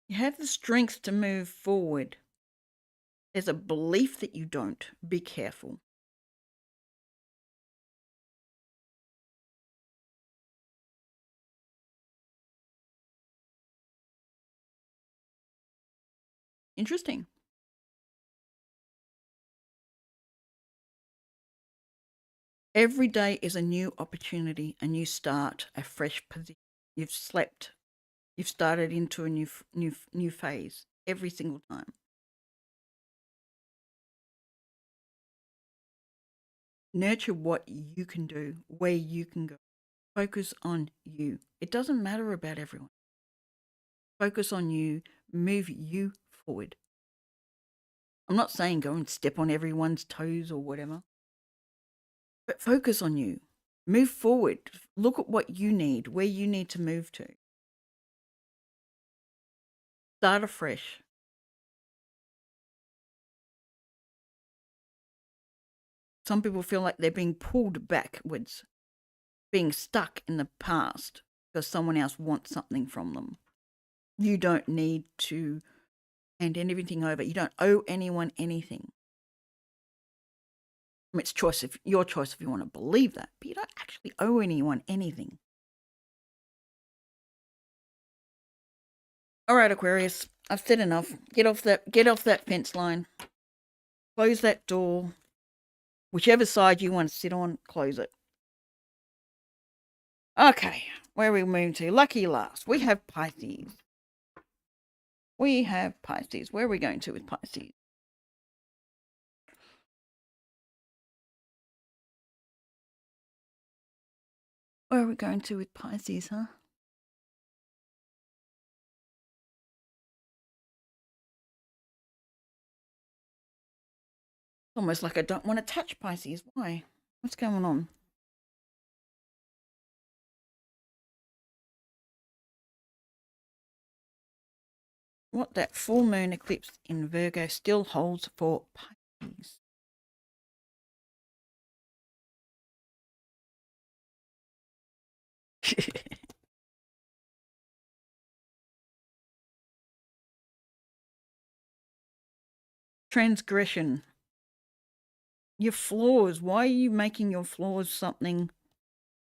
You have the strength to move forward. There's a belief that you don't. Be careful. Interesting. Every day is a new opportunity, a new start, a fresh position. You've slept. You've started into a new phase every single time. Nurture what you can do, where you can go. Focus on you. It doesn't matter about everyone. Focus on you. Move you forward. I'm not saying go and step on everyone's toes or whatever, but focus on you. Move forward. Look at what you need, where you need to move to. Start afresh. Some people feel like they're being pulled backwards, being stuck in the past because someone else wants something from them. You don't need to hand anything over. You don't owe anyone anything. I mean, it's your choice if you want to believe that, but you don't actually owe anyone anything. All right, Aquarius, I've said enough. Get off that fence line. Close that door. Whichever side you want to sit on, close it. Okay, where are we moving to? Lucky last. We have Pisces. Where are we going to with Pisces? Where are we going to with Pisces, huh? Almost like I don't want to touch Pisces. Why? What's going on? What that full moon eclipse in Virgo still holds for Pisces. Transgression. Your flaws. Why are you making your flaws something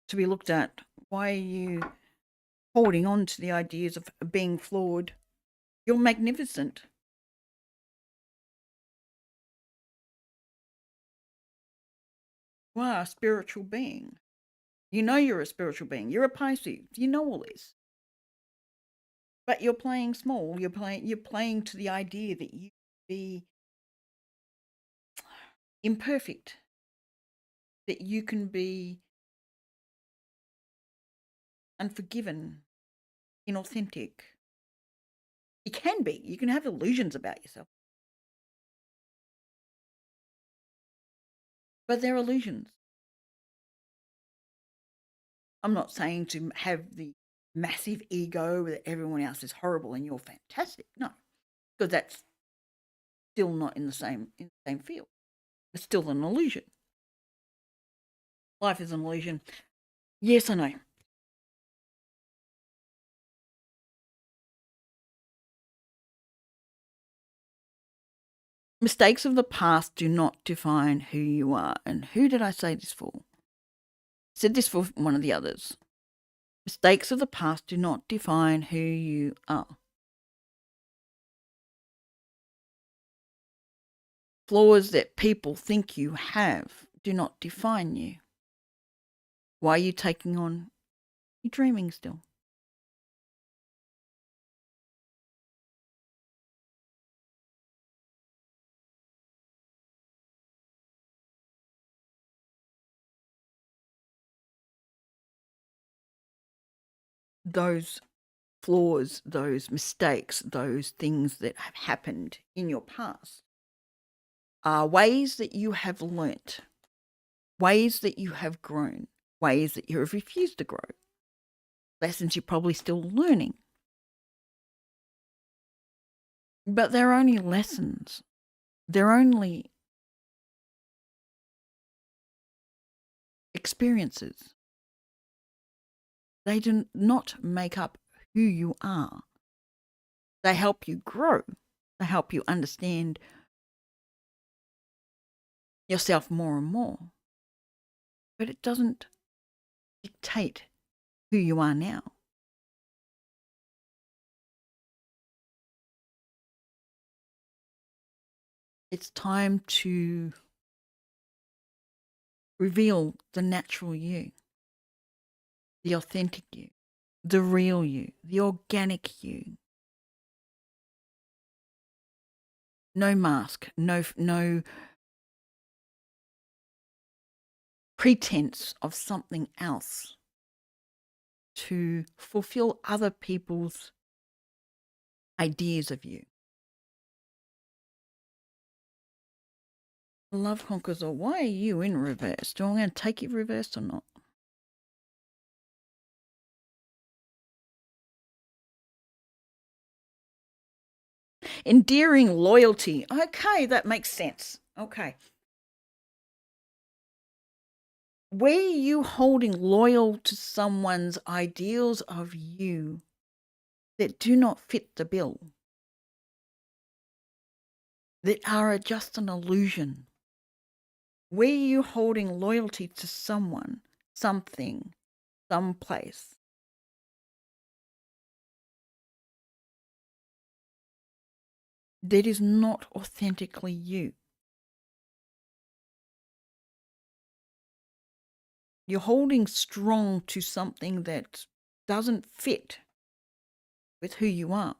to be looked at? Why are you holding on to the ideas of being flawed? You're magnificent. You are a spiritual being. You know you're a spiritual being. You're a Pisces. You know all this. But you're playing small. You're playing to the idea that you be imperfect, that you can be unforgiven, inauthentic. You can be. You can have illusions about yourself. But they're illusions. I'm not saying to have the massive ego that everyone else is horrible and you're fantastic. No, because that's still not in the same field. It's still an illusion. Life is an illusion. Yes, I know. Mistakes of the past do not define who you are. And who did I say this for? I said this for one of the others. Mistakes of the past do not define who you are. Flaws that people think you have do not define you. Why are you taking on? You're dreaming still. Those flaws, those mistakes, those things that have happened in your past are ways that you have learnt, ways that you have grown, ways that you have refused to grow, lessons you're probably still learning. But they're only lessons. They're only experiences. They do not make up who you are. They help you grow. They help you understand yourself more and more. But it doesn't dictate who you are now. It's time to reveal the natural you, the authentic you, the real you, the organic you. No mask, no pretense of something else to fulfill other people's ideas of you. Love conquers all. Why are you in reverse? Do I going to take it reversed or not? Endearing loyalty. Okay, that makes sense. Okay. Were you holding loyal to someone's ideals of you that do not fit the bill, that are just an illusion? Were you holding loyalty to someone, something, someplace that is not authentically you? You're holding strong to something that doesn't fit with who you are.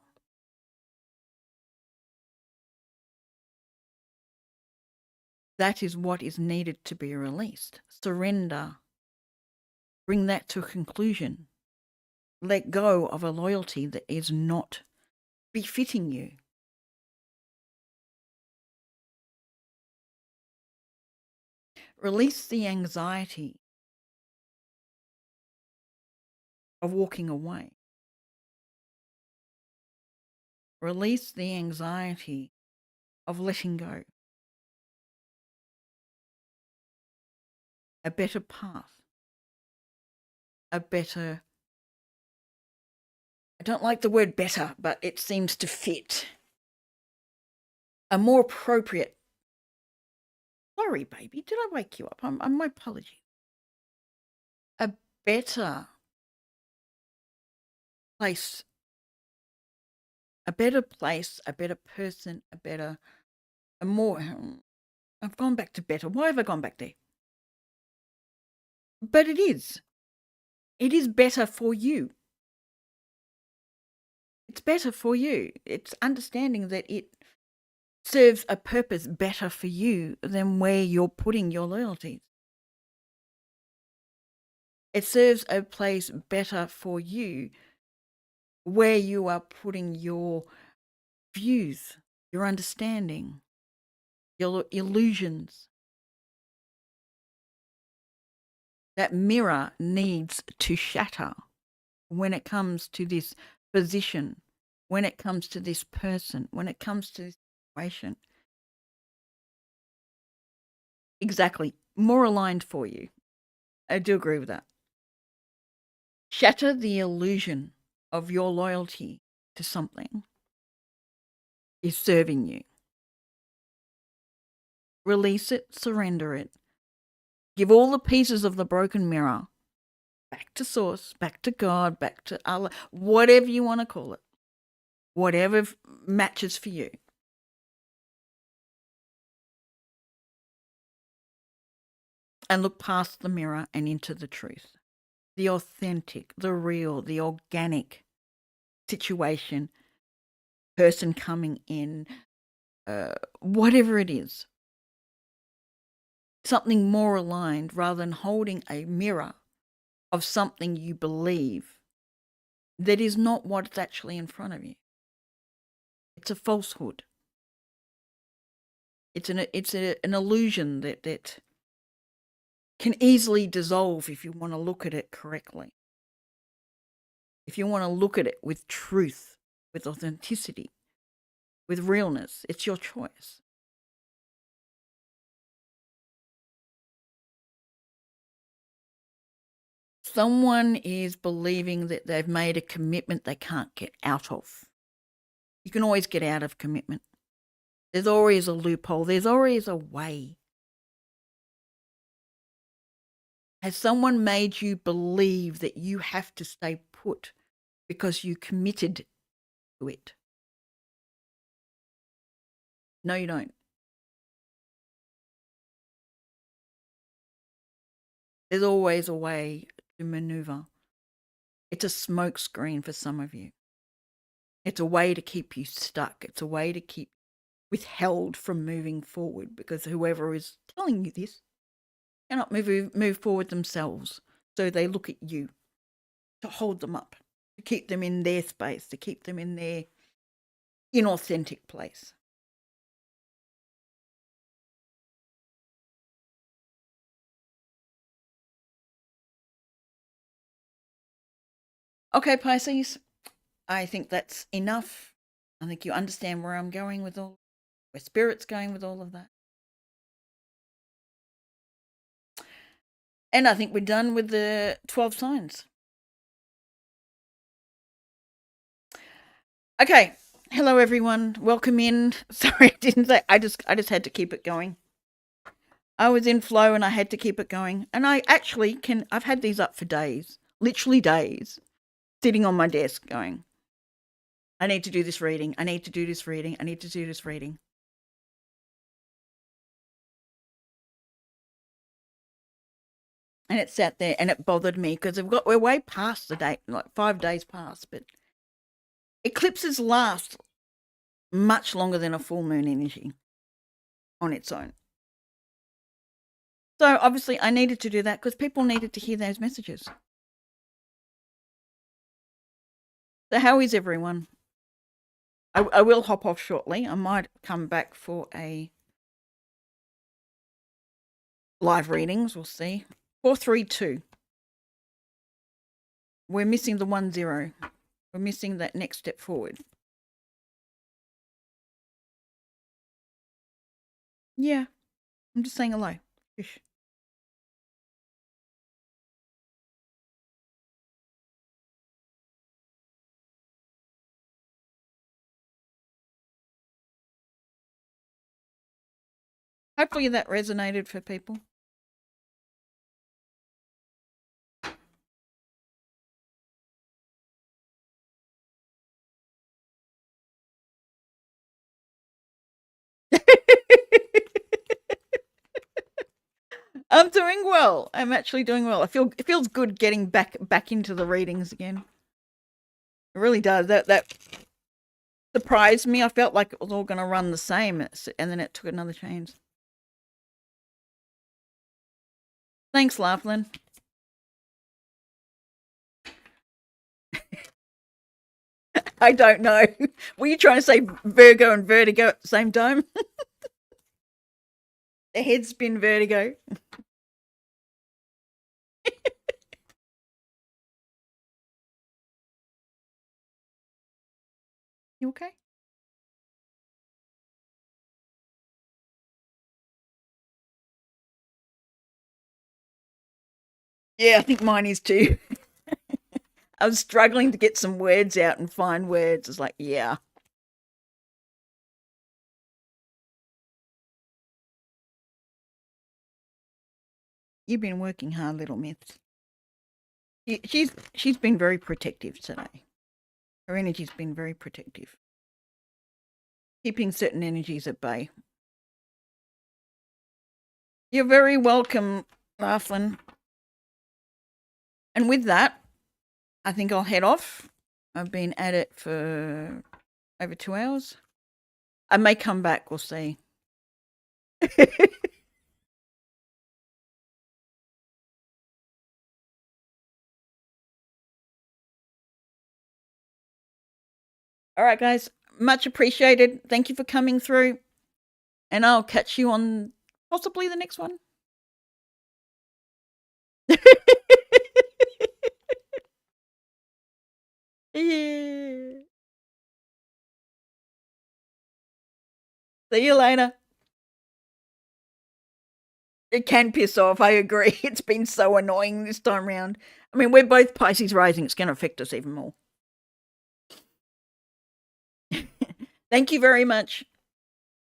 That is what is needed to be released. Surrender. Bring that to a conclusion. Let go of a loyalty that is not befitting you. Release the anxiety of walking away. Release the anxiety of letting go. A better path, a better I don't like the word better, but it seems to fit. A more appropriate. Sorry, baby. Did I wake you up? My apology. A better place. A better place, a better person, a more. I've gone back to better. Why have I gone back there? But it is. It is better for you. It's better for you. It's understanding that it serves a purpose better for you than where you're putting your loyalties. It serves a place better for you where you are putting your views, your understanding, your illusions. That mirror needs to shatter when it comes to this position, when it comes to this person, when it comes to this situation. Exactly. More aligned for you. I do agree with that. Shatter the illusion of your loyalty to something is serving you. Release it, surrender it. Give all the pieces of the broken mirror back to source, back to God, back to Allah, whatever you want to call it, whatever matches for you. And look past the mirror and into the truth. The authentic, the real, the organic situation, person coming in, whatever it is. Something more aligned rather than holding a mirror of something you believe that is not what's actually in front of you. It's a falsehood. It's an illusion that can easily dissolve if you want to look at it correctly. If you want to look at it with truth, with authenticity, with realness, it's your choice. Someone is believing that they've made a commitment they can't get out of. You can always get out of commitment. There's always a loophole. There's always a way. Has someone made you believe that you have to stay put because you committed to it? No, you don't. There's always a way to maneuver. It's a smokescreen for some of you. It's a way to keep you stuck. It's a way to keep withheld from moving forward because whoever is telling you this cannot move forward themselves. So they look at you to hold them up, to keep them in their space, to keep them in their inauthentic place. Okay, Pisces, I think that's enough. I think you understand where I'm going with where Spirit's going with all of that. And I think we're done with the 12 signs. Okay. Hello, everyone. Welcome in. Sorry, I didn't say. I just had to keep it going. I was in flow and I had to keep it going. And I actually I've had these up for days, literally days, sitting on my desk going, I need to do this reading. I need to do this reading. I need to do this reading. And it sat there and it bothered me because we're way past the date, like 5 days past, but eclipses last much longer than a full moon energy on its own. So obviously I needed to do that because people needed to hear those messages. So how is everyone? I will hop off shortly. I might come back for a live readings. We'll see. 432. We're missing the 10. We're missing that next step forward. Yeah, I'm just saying hello. Shush. Hopefully that resonated for people. I'm doing well. I'm actually doing well. It feels good getting back into the readings again. It really does. That surprised me. I felt like it was all going to run the same, and then it took another change. Thanks, Laughlin. I don't know. Were you trying to say Virgo and Vertigo at the same time? The head spin Vertigo. You okay? Yeah, I think mine is too. I was struggling to get some words out and find words. It's like, yeah. You've been working hard, Little Myths. She's been very protective today. Her energy's been very protective, keeping certain energies at bay. You're very welcome, Laughlin. And with that, I think I'll head off. I've been at it for over 2 hours. I may come back, we'll see. All right, guys, much appreciated. Thank you for coming through. And I'll catch you on possibly the next one. Yeah. See you later. It can piss off, I agree. It's been so annoying this time round. I mean, we're both Pisces rising. It's going to affect us even more. Thank you very much.